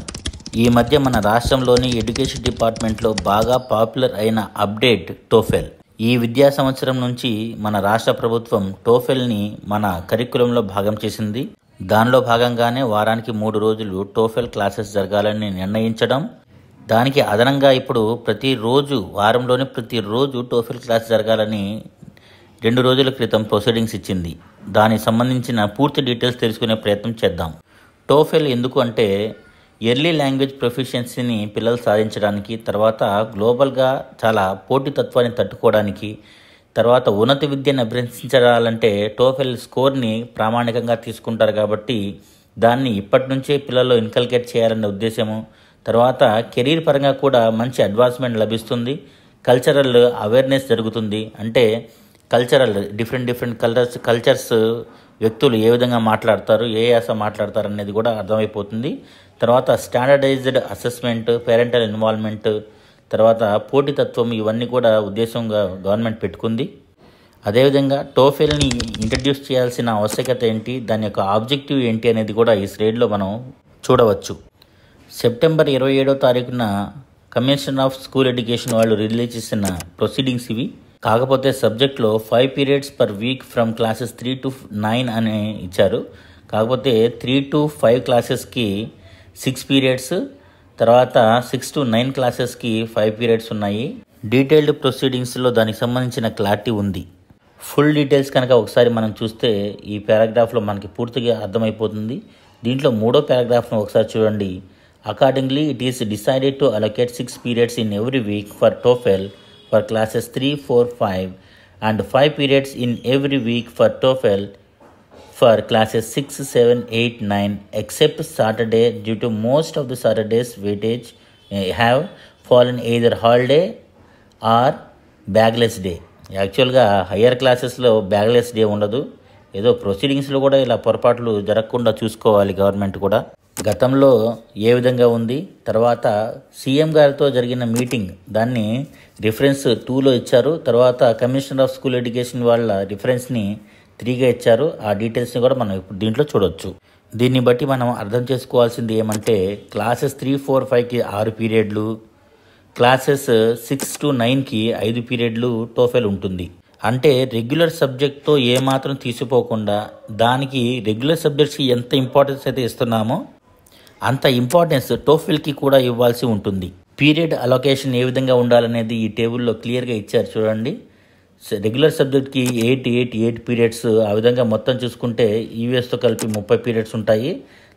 ఈ మధ్య మన రాష్ట్రంలోని ఎడ్యుకేషన్ డిపార్ట్మెంట్లో బాగా పాపులర్ అయిన అప్డేట్ టోఫెల్. ఈ విద్యా సంవత్సరం నుంచి మన రాష్ట్ర ప్రభుత్వం టోఫెల్ని మన కరికులంలో భాగం చేసింది. దానిలో భాగంగానే వారానికి 3 రోజులు టోఫెల్ క్లాసెస్ జరగాలని నిర్ణయించడం, దానికి అదనంగా ఇప్పుడు ప్రతిరోజు వారంలోని ప్రతిరోజు టోఫెల్ క్లాస్ జరగాలని 2 రోజుల క్రితం ప్రొసీడింగ్స్ ఇచ్చింది. దానికి సంబంధించిన పూర్తి డీటెయిల్స్ తెలుసుకునే ప్రయత్నం చేద్దాం. టోఫెల్ ఎందుకు అంటే ఎర్లీ లాంగ్వేజ్ ప్రొఫిషియన్సీని పిల్లలు సాధించడానికి, తర్వాత గ్లోబల్గా చాలా పోటీతత్వాన్ని తట్టుకోవడానికి, తర్వాత ఉన్నత విద్యను అభ్యసించాలంటే టోఫెల్ స్కోర్ని ప్రామాణికంగా తీసుకుంటారు కాబట్టి దాన్ని ఇప్పటి నుంచే పిల్లల్లో ఇన్కల్కేట్ చేయాలనే ఉద్దేశము. తర్వాత కెరీర్ పరంగా కూడా మంచి అడ్వాన్స్మెంట్ లభిస్తుంది. కల్చరల్ అవేర్నెస్ జరుగుతుంది. అంటే కల్చరల్ డిఫరెంట్ కల్చర్స్ వ్యక్తులు ఏ విధంగా మాట్లాడతారు, ఏ యాస మాట్లాడతారు అనేది కూడా అర్థమైపోతుంది. తర్వాత స్టాండర్డైజ్డ్ అసెస్మెంట్, పేరెంటల్ ఇన్వాల్వ్మెంట్, తర్వాత పోటీతత్వం ఇవన్నీ కూడా ఉద్దేశంగా గవర్నమెంట్ పెట్టుకుంది. అదేవిధంగా టోఫెల్ని ఇంట్రడ్యూస్ చేయాల్సిన ఆవశ్యకత ఏంటి, దాని యొక్క ఆబ్జెక్టివ్ ఏంటి అనేది కూడా ఈ స్లైడ్లో మనం చూడవచ్చు. సెప్టెంబర్ 27వ తారీఖున కమిషన్ ఆఫ్ స్కూల్ ఎడ్యుకేషన్ వాళ్ళు రిలీజ్ చేసిన ప్రొసీడింగ్స్ ఇవి. కాకపోతే సబ్జెక్ట్లో 5 periods per week from classes 3 to 9 అని ఇచ్చారు. కాకపోతే 3 to 5 క్లాసెస్కి 6 పీరియడ్స్, తర్వాత 6 to 9 క్లాసెస్కి 5 పీరియడ్స్ ఉన్నాయి. డీటెయిల్డ్ ప్రొసీడింగ్స్లో దానికి సంబంధించిన క్లారిటీ ఉంది. ఫుల్ డీటెయిల్స్ కనుక ఒకసారి మనం చూస్తే ఈ పారాగ్రాఫ్లో మనకి పూర్తిగా అర్థమైపోతుంది. దీంట్లో 3వ పారాగ్రాఫ్ను ఒకసారి చూడండి. Accordingly it is decided to allocate 6 periods in every week for TOEFL for classes 3, 4, 5 and 5 periods in every week for TOEFL for classes 6, 7, 8, 9 except Saturday due to most of the Saturdays weightage have fallen either holiday or bagless day. యాక్చువల్గా higher క్లాసెస్లో bagless day ఉండదు. ఏదో ప్రొసీడింగ్స్లో కూడా ఇలా పొరపాట్లు జరగకుండా చూసుకోవాలి government కూడా. గతంలో ఏ విధంగా ఉంది, తర్వాత సీఎం గారితో జరిగిన మీటింగ్ దాన్ని రిఫరెన్స్ 2లో ఇచ్చారు. తర్వాత కమిషనర్ ఆఫ్ స్కూల్ ఎడ్యుకేషన్ వాళ్ళ రిఫరెన్స్ని 3గా ఇచ్చారు. ఆ డీటెయిల్స్ని కూడా మనం ఇప్పుడు దీంట్లో చూడవచ్చు. దీన్ని బట్టి మనం అర్థం చేసుకోవాల్సింది ఏమంటే క్లాసెస్ 3, 4, 5కి 6 పీరియడ్లు, క్లాసెస్ 6 to 9కి 5 పీరియడ్లు TOEFL ఉంటుంది. అంటే రెగ్యులర్ సబ్జెక్ట్తో ఏమాత్రం తీసిపోకుండా దానికి రెగ్యులర్ సబ్జెక్ట్స్కి ఎంత ఇంపార్టెన్స్ అయితే ఇస్తున్నామో అంత ఇంపార్టెన్స్ TOEFLకి కూడా ఇవ్వాల్సి ఉంటుంది. పీరియడ్ అలొకేషన్ ఏ విధంగా ఉండాలనేది ఈ టేబుల్లో క్లియర్గా ఇచ్చారు చూడండి. రెగ్యులర్ సబ్జెక్ట్కి 8 పీరియడ్స్, ఆ విధంగా మొత్తం చూసుకుంటే ఈవీఎస్తో కలిపి 30 పీరియడ్స్ ఉంటాయి.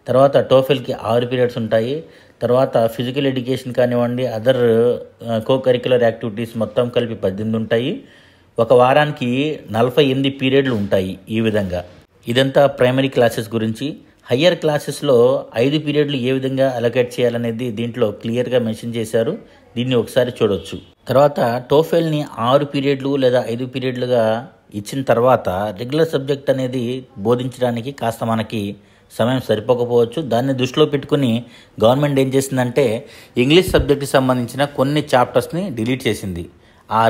తర్వాత TOEFLకి 6 పీరియడ్స్ ఉంటాయి. తర్వాత ఫిజికల్ ఎడ్యుకేషన్ కానివ్వండి, అదర్ కో కరిక్యులర్ యాక్టివిటీస్ మొత్తం కలిపి 18 ఉంటాయి. ఒక వారానికి 48 పీరియడ్లు ఉంటాయి. ఈ విధంగా ఇదంతా ప్రైమరీ క్లాసెస్ గురించి. హయ్యర్ క్లాసెస్లో 5 పీరియడ్లు ఏ విధంగా అలొకేట్ చేయాలనేది దీంట్లో క్లియర్గా మెన్షన్ చేశారు. దీన్ని ఒకసారి చూడవచ్చు. తర్వాత TOEFLని 6 పీరియడ్లు లేదా 5 పీరియడ్లుగా ఇచ్చిన తర్వాత రెగ్యులర్ సబ్జెక్ట్ అనేది బోధించడానికి కాస్త మనకి సమయం సరిపోకపోవచ్చు. దాన్ని దృష్టిలో పెట్టుకుని గవర్నమెంట్ ఏం చేసిందంటే ఇంగ్లీష్ సబ్జెక్ట్కి సంబంధించిన కొన్ని చాప్టర్స్ని డిలీట్ చేసింది. ఆ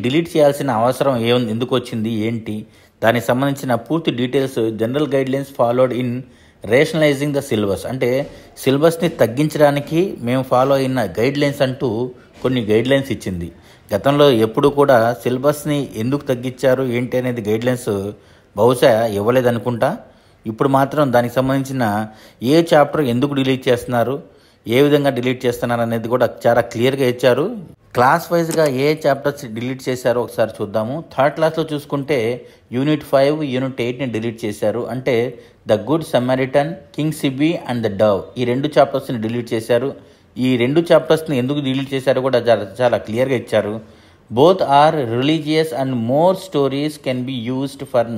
డిలీట్ చేయాల్సిన అవసరం ఎందుకు వచ్చింది, ఏంటి, దానికి సంబంధించిన పూర్తి details general guidelines followed in rationalizing the syllabus, అంటే సిలబస్ని తగ్గించడానికి మేము ఫాలో అయిన గైడ్లైన్స్ అంటూ కొన్ని గైడ్లైన్స్ ఇచ్చింది. గతంలో ఎప్పుడు కూడా సిలబస్ని ఎందుకు తగ్గించారు ఏంటి అనేది గైడ్లైన్స్ బహుశా ఇవ్వలేదనుకుంటా. ఇప్పుడు మాత్రం దానికి సంబంధించిన ఏ చాప్టర్ ఎందుకు డిలీట్ చేస్తున్నారు, ఏ విధంగా డిలీట్ చేస్తున్నారు అనేది కూడా చాలా క్లియర్గా ఇచ్చారు. క్లాస్ వైజ్గా ఏ చాప్టర్స్ డిలీట్ చేశారో ఒకసారి చూద్దాము. 3rd క్లాస్లో చూసుకుంటే యూనిట్ 5, యూనిట్ 8ని డిలీట్ చేశారు. అంటే the good Samaritan, king Sibi and the dove, ఈ 2 చాప్టర్స్ని డిలీట్ చేశారు. ఈ 2 చాప్టర్స్ని ఎందుకు డిలీట్ చేశారో కూడా చాలా క్లియర్గా ఇచ్చారు. Both are religious and more stories can be used for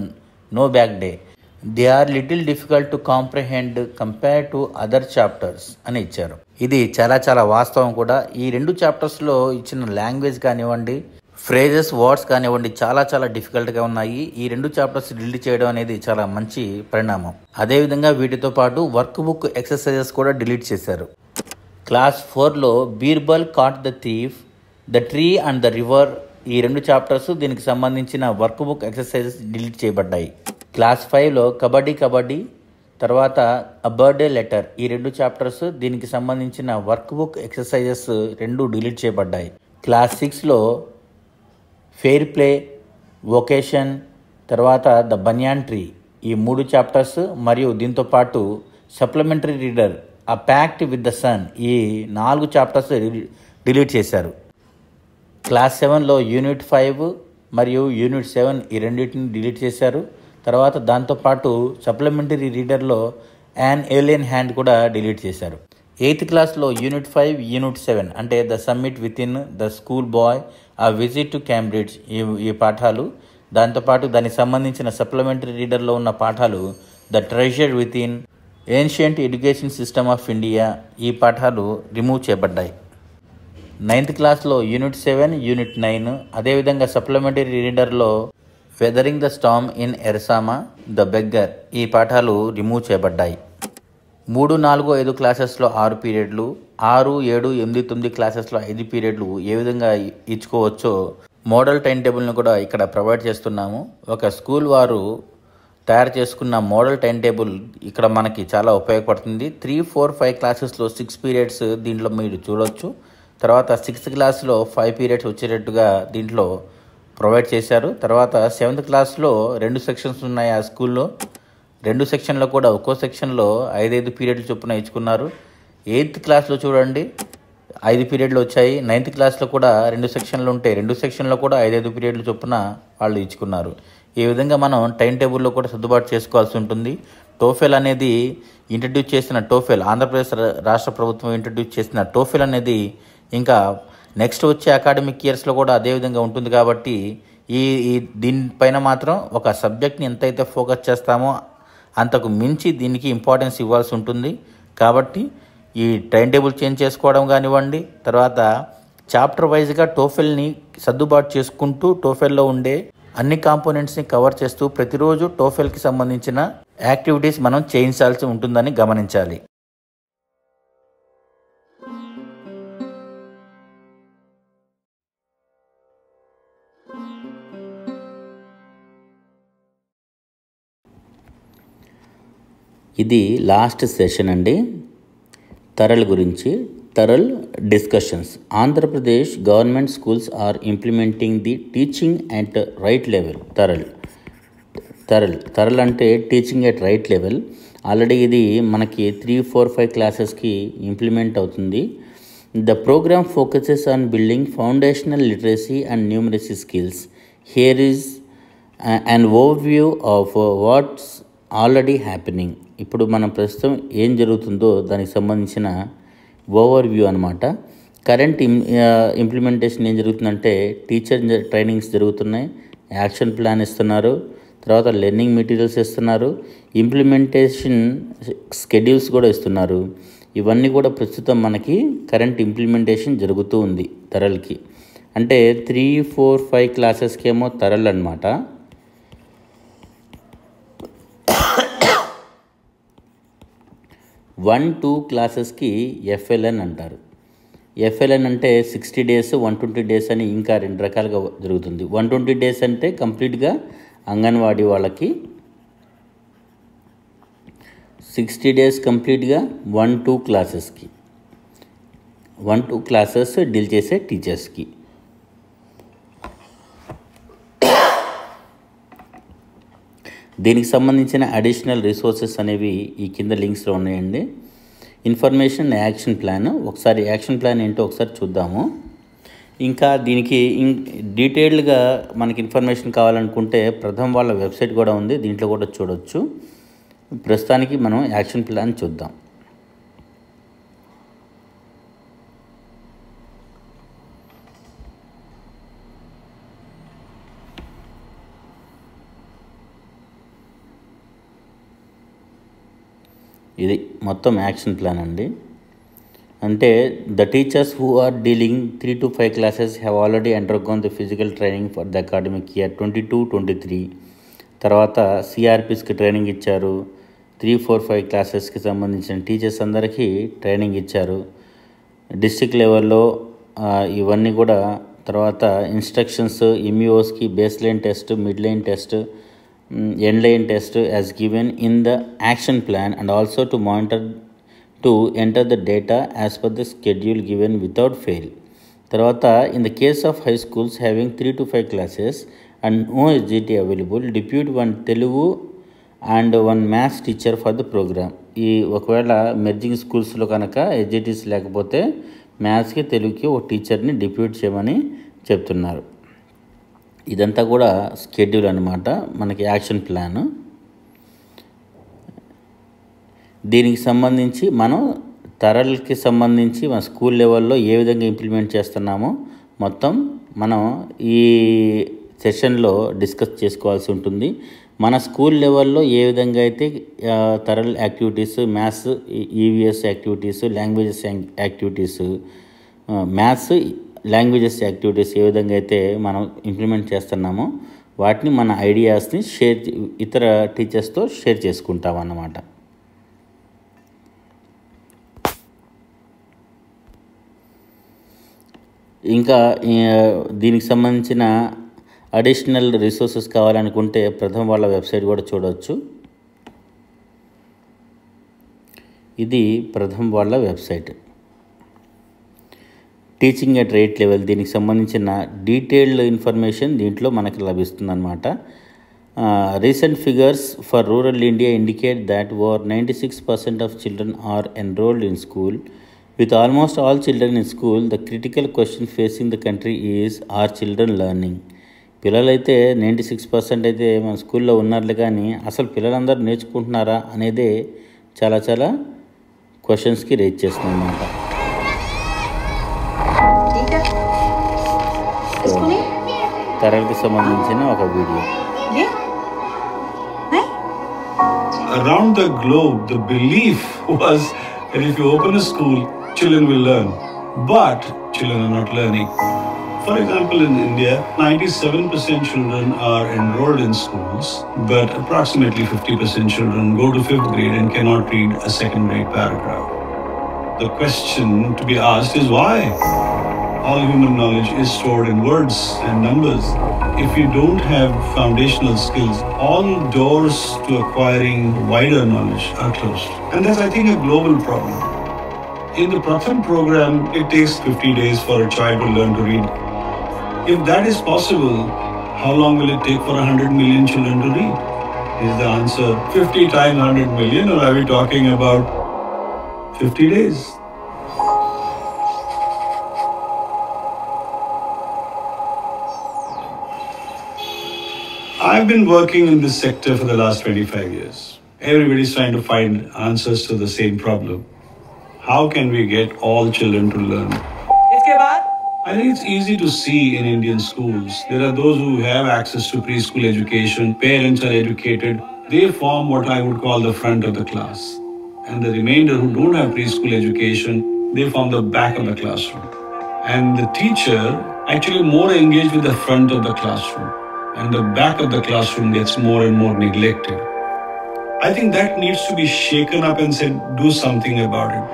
no back day. They are little difficult to comprehend compare to other chapters అని ఇచ్చారు. ఇది చాలా వాస్తవం కూడా. ఈ 2 చాప్టర్స్లో ఇచ్చిన లాంగ్వేజ్ కానివ్వండి, ఫ్రేజెస్, వర్డ్స్ కానివ్వండి చాలా డిఫికల్ట్గా ఉన్నాయి. ఈ 2 చాప్టర్స్ డిలీట్ చేయడం అనేది చాలా మంచి పరిణామం. అదేవిధంగా వీటితో పాటు వర్క్ బుక్ ఎక్సర్సైజెస్ కూడా డిలీట్ చేశారు. క్లాస్ 4లో Birbal caught the thief, the tree and the river, ఈ 2 చాప్టర్స్ దీనికి సంబంధించిన వర్క్ బుక్ ఎక్సర్సైజెస్ డిలీట్ చేయబడ్డాయి. క్లాస్ 5లో కబడ్డీ, తర్వాత అ బర్త్డే లెటర్, ఈ 2 చాప్టర్స్ దీనికి సంబంధించిన వర్క్ బుక్ ఎక్సర్సైజెస్ 2 డిలీట్ చేయబడ్డాయి. క్లాస్ 6లో ఫెయిర్ ప్లే, వొకేషన్, తర్వాత ద బనియాన్ ట్రీ, ఈ 3 చాప్టర్స్ మరియు దీంతో పాటు supplementary reader, a pact with the sun, ఈ 4 చాప్టర్స్ డిలీట్ చేశారు. క్లాస్ 7లో యూనిట్ 5 మరియు యూనిట్ 7 ఈ 2టిని డిలీట్ చేశారు. తర్వాత దాంతోపాటు సప్లిమెంటరీ రీడర్లో యాన్ ఏలియన్ హ్యాండ్ కూడా డిలీట్ చేశారు. 8th క్లాస్లో యూనిట్ 5, యూనిట్ 7 అంటే the summit with in, the school bye, ఆ విజిట్ టు క్యాంబ్రిడ్జ్, ఈ పాఠాలు, దాంతోపాటు దానికి సంబంధించిన సప్లిమెంటరీ రీడర్లో ఉన్న పాఠాలు the treasure with in, ancient education system of India, ఈ పాఠాలు రిమూవ్ చేయబడ్డాయి. 9th క్లాస్లో యూనిట్ 7, యూనిట్ 9, అదేవిధంగా సప్లిమెంటరీ రీడర్లో weathering the storm in Ersama, the beggar, ఈ పాఠాలు రిమూవ్ చేయబడ్డాయి. 3, 4, 5 క్లాసెస్లో 6 పీరియడ్లు, 6, 7, 8, 9 క్లాసెస్లో 5 పీరియడ్లు ఏ విధంగా ఇచ్చుకోవచ్చో మోడల్ టైం టేబుల్ని కూడా ఇక్కడ ప్రొవైడ్ చేస్తున్నాము. ఒక స్కూల్ వారు తయారు చేసుకున్న మోడల్ టైం టేబుల్ ఇక్కడ మనకి చాలా ఉపయోగపడుతుంది. 3, 4, 5 క్లాసెస్లో 6 పీరియడ్స్ దీంట్లో మీరు చూడవచ్చు. తర్వాత 6th క్లాస్లో 5 పీరియడ్స్ వచ్చేటట్టుగా దీంట్లో ప్రొవైడ్ చేశారు. తర్వాత 7th క్లాస్లో 2 సెక్షన్స్ ఉన్నాయి ఆ స్కూల్లో. 2 సెక్షన్లో కూడా ఒక్కో సెక్షన్లో 5 పీరియడ్లు చొప్పున ఇచ్చుకున్నారు. 8th క్లాస్లో చూడండి 5 పీరియడ్లు వచ్చాయి. 9th క్లాస్లో కూడా 2 సెక్షన్లు ఉంటే 2 సెక్షన్లో కూడా 5 పీరియడ్లు చొప్పున వాళ్ళు ఇచ్చుకున్నారు. ఈ విధంగా మనం టైం టేబుల్లో కూడా సర్దుబాటు చేసుకోవాల్సి ఉంటుంది. టోఫెల్ అనేది ఇంట్రడ్యూస్ చేసిన ఆంధ్రప్రదేశ్ రాష్ట్ర ప్రభుత్వం ఇంట్రడ్యూస్ చేసిన టోఫెల్ అనేది ఇంకా నెక్స్ట్ వచ్చే అకాడమిక్ ఇయర్స్లో కూడా అదే విధంగా ఉంటుంది. కాబట్టి దీనిపైన మాత్రం ఒక సబ్జెక్ట్ని ఎంతైతే ఫోకస్ చేస్తామో అంతకు మించి దీనికి ఇంపార్టెన్స్ ఇవ్వాల్సి ఉంటుంది. కాబట్టి ఈ టైం టేబుల్ చేంజ్ చేసుకోవడం కానివ్వండి, తర్వాత చాప్టర్ వైజ్గా టోఫెల్ని సర్దుబాటు చేసుకుంటూ టోఫెల్లో ఉండే అన్ని కాంపోనెంట్స్ని కవర్ చేస్తూ ప్రతిరోజు టోఫెల్కి సంబంధించిన యాక్టివిటీస్ మనం చేయించాల్సి ఉంటుందని గమనించాలి. ఇది లాస్ట్ సెషన్ అండి. తరల్ గురించి. TaRL discussions. Andhra Pradesh government schools are implementing the teaching at right level. TaRL అంటే teaching at right level. Already ఇది మనకి 3, 4, 5 క్లాసెస్కి ఇంప్లిమెంట్ అవుతుంది. The program focuses on building foundational literacy and numeracy skills. Here is an overview of what's already happening. ఇప్పుడు మనం ప్రస్తుతం ఏం జరుగుతుందో దానికి సంబంధించిన ఓవర్వ్యూ అనమాట. కరెంట్ ఇంప్లిమెంటేషన్ ఏం జరుగుతుందంటే టీచర్ ట్రైనింగ్స్ జరుగుతున్నాయి, యాక్షన్ ప్లాన్ ఇస్తున్నారు, తర్వాత లెర్నింగ్ మెటీరియల్స్ ఇస్తున్నారు, ఇంప్లిమెంటేషన్ స్కెడ్యూల్స్ కూడా ఇస్తున్నారు. ఇవన్నీ కూడా ప్రస్తుతం మనకి కరెంట్ ఇంప్లిమెంటేషన్ జరుగుతూ ఉంది తరల్కి. అంటే 3, 4, 5 క్లాసెస్కి ఏమో తరల్ అనమాట. 1, 2 క్లాసెస్కి ఎఫ్ఎల్ఎన్ అంటారు. ఎఫ్ఎల్ఎన్ అంటే 60 days, 120 days అని ఇంకా 2 రకాలుగా జరుగుతుంది. 120 days అంటే కంప్లీట్గా అంగన్వాడీ వాళ్ళకి, 60 days కంప్లీట్గా 1, 2 క్లాసెస్కి, 1, 2 క్లాసెస్ డీల్ చేసే టీచర్స్కి. దీనికి సంబంధించిన అడిషనల్ రిసోర్సెస్ అనేవి ఈ కింద లింక్స్లో ఉన్నాయండి. Information action plan. ఒకసారి యాక్షన్ ప్లాన్ ఏంటో ఒకసారి చూద్దాము. ఇంకా దీనికి డీటెయిల్డ్గా మనకి ఇన్ఫర్మేషన్ కావాలనుకుంటే ప్రథమ్ వాళ్ళ వెబ్సైట్ కూడా ఉంది, దీంట్లో కూడా చూడవచ్చు. ప్రస్తుతానికి మనం యాక్షన్ ప్లాన్ చూద్దాం. ఇది మొత్తం యాక్షన్ ప్లాన్ అండి. అంటే the teachers who are dealing 3 to 5 classes have already undergone the physical training for the academic year 22-23. తర్వాత సిఆర్పిస్కి ట్రైనింగ్ ఇచ్చారు. 3, 4, 5 క్లాసెస్కి సంబంధించిన టీచర్స్ అందరికీ ట్రైనింగ్ ఇచ్చారు. డిస్ట్రిక్ట్ లెవెల్లో ఇవన్నీ కూడా. తర్వాత ఇన్స్ట్రక్షన్స్ ఎంఈఓస్కి base line test, mid line test, end line test as given in the action plan, and also to monitor to enter the data as per the schedule given without fail. Tarvata in the case of high schools having 3 to 5 classes and no SGT available, depute 1 Telugu and 1 maths teacher for the program. ఈ ఒకవేళ merging స్కూల్స్లో కనుక SGTs లేకపోతే మ్యాథ్స్కి తెలుగుకి ఒక టీచర్ని డిప్యూట్ చేయమని చెప్తున్నారు. ఇదంతా కూడా స్కెడ్యూల్ అనమాట, మనకి యాక్షన్ ప్లాన్. దీనికి సంబంధించి మనం తరల్కి సంబంధించి మన స్కూల్ లెవెల్లో ఏ విధంగా ఇంప్లిమెంట్ చేస్తున్నామో మొత్తం మనం ఈ సెషన్లో డిస్కస్ చేసుకోవాల్సి ఉంటుంది. మన స్కూల్ లెవెల్లో ఏ విధంగా అయితే TaRL activities, maths EVS activities, languages activities, maths languages activities ఏ విధంగా అయితే మనం ఇంప్లిమెంట్ చేస్తున్నామో వాటిని మన ఐడియాస్ని ఇతర టీచర్స్తో షేర్ చేసుకుంటాం అన్నమాట. ఇంకా దీనికి సంబంధించిన అడిషనల్ రిసోర్సెస్ కావాలనుకుంటే ప్రథమ్ వాళ్ళ వెబ్సైట్ కూడా చూడవచ్చు. ఇది ప్రథమ్ వాళ్ళ website. Teaching at rate level, దీనికి సంబంధించిన డీటెయిల్డ్ ఇన్ఫర్మేషన్ దీంట్లో మనకి లభిస్తుంది అన్నమాట. Recent figures for rural India indicate that over 96% of children are enrolled in school. With almost all children in school, the critical question facing the country is, are children learning? పిల్లలైతే 96% అయితే మన స్కూల్లో ఉన్నారులే, కానీ అసలు పిల్లలందరూ నేర్చుకుంటున్నారా అనేదే చాలా చాలా క్వశ్చన్స్కి రేజ్ చేస్తుంది అన్నమాట. తరగతికి సంబంధించిన ఒక video. Around the globe, the belief was that if you open a school, children will learn. But children are not learning. For example, in India, 97% children are enrolled in schools, but approximately 50% children go to 5th grade and cannot read a second grade paragraph. The question to be asked is why? All human knowledge is stored in words and numbers. If you don't have foundational skills, all doors to acquiring wider knowledge are closed. And that's, I think, a global problem. In the Pratham program, it takes 50 days for a child to learn to read. If that is possible, how long will it take for 100 million children to read? Is the answer 50 times 100 million, or are we talking about 50 days? I've been working in this sector for the last 25 years. Everybody's trying to find answers to the same problem. How can we get all children to learn? I think it's easy to see in Indian schools. There are those who have access to preschool education, parents are educated. They form what I would call the front of the class. And the remainder who don't have preschool education, they form the back of the classroom. And the teacher actually more engaged with the front of the classroom. And the back of the classroom gets more and more neglected. I think that needs to be shaken up and said, do something about it.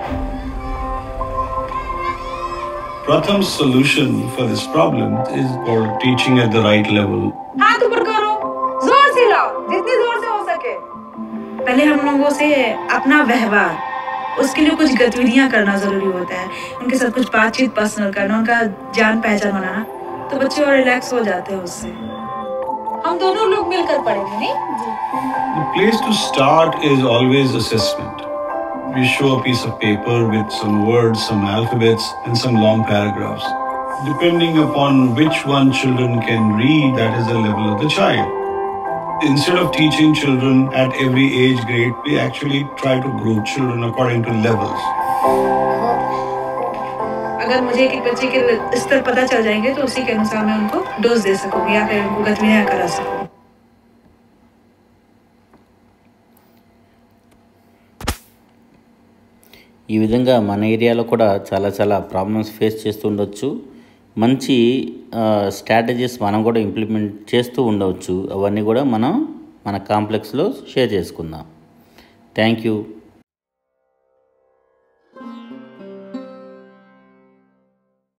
Pratham's solution for this problem is called teaching at the right level. हाथ ऊपर करो, जोर से लाओ, जितनी जोर से हो सके. पहले हम लोगों से अपना व्यवहार, उसके लिए कुछ गतिविधियां करना जरूरी होता है. उनके साथ कुछ बातचीत पर्सनल करना, उनका जान पहचान बनाना, तो बच्चे और रिलैक्स हो जाते हैं उससे. हम दोनों लोग मिलकर पढ़ेंगे, नहीं? The place to start is always assessment. We show a piece of paper with some words, some alphabets, and some long paragraphs. Depending upon which one children can read, that is the level of the child. Instead of teaching children at every age grade, we actually try to group children according to levels. अगर मुझे एक बच्चे के स्तर पता चल जाएंगे तो उसी के अनुसार मैं उनको डोज दे सकूंगी या फिर उनको गतिविधियां करा सकूंगी. ఈ విధంగా మన ఏరియాలో కూడా చాలా చాలా ప్రాబ్లమ్స్ ఫేస్ చేస్తూ ఉండొచ్చు. మంచి స్ట్రాటజీస్ మనం కూడా ఇంప్లిమెంట్ చేస్తూ ఉండవచ్చు. అవన్నీ కూడా మనం మన కాంప్లెక్స్లో షేర్ చేసుకుందాం. Thank you.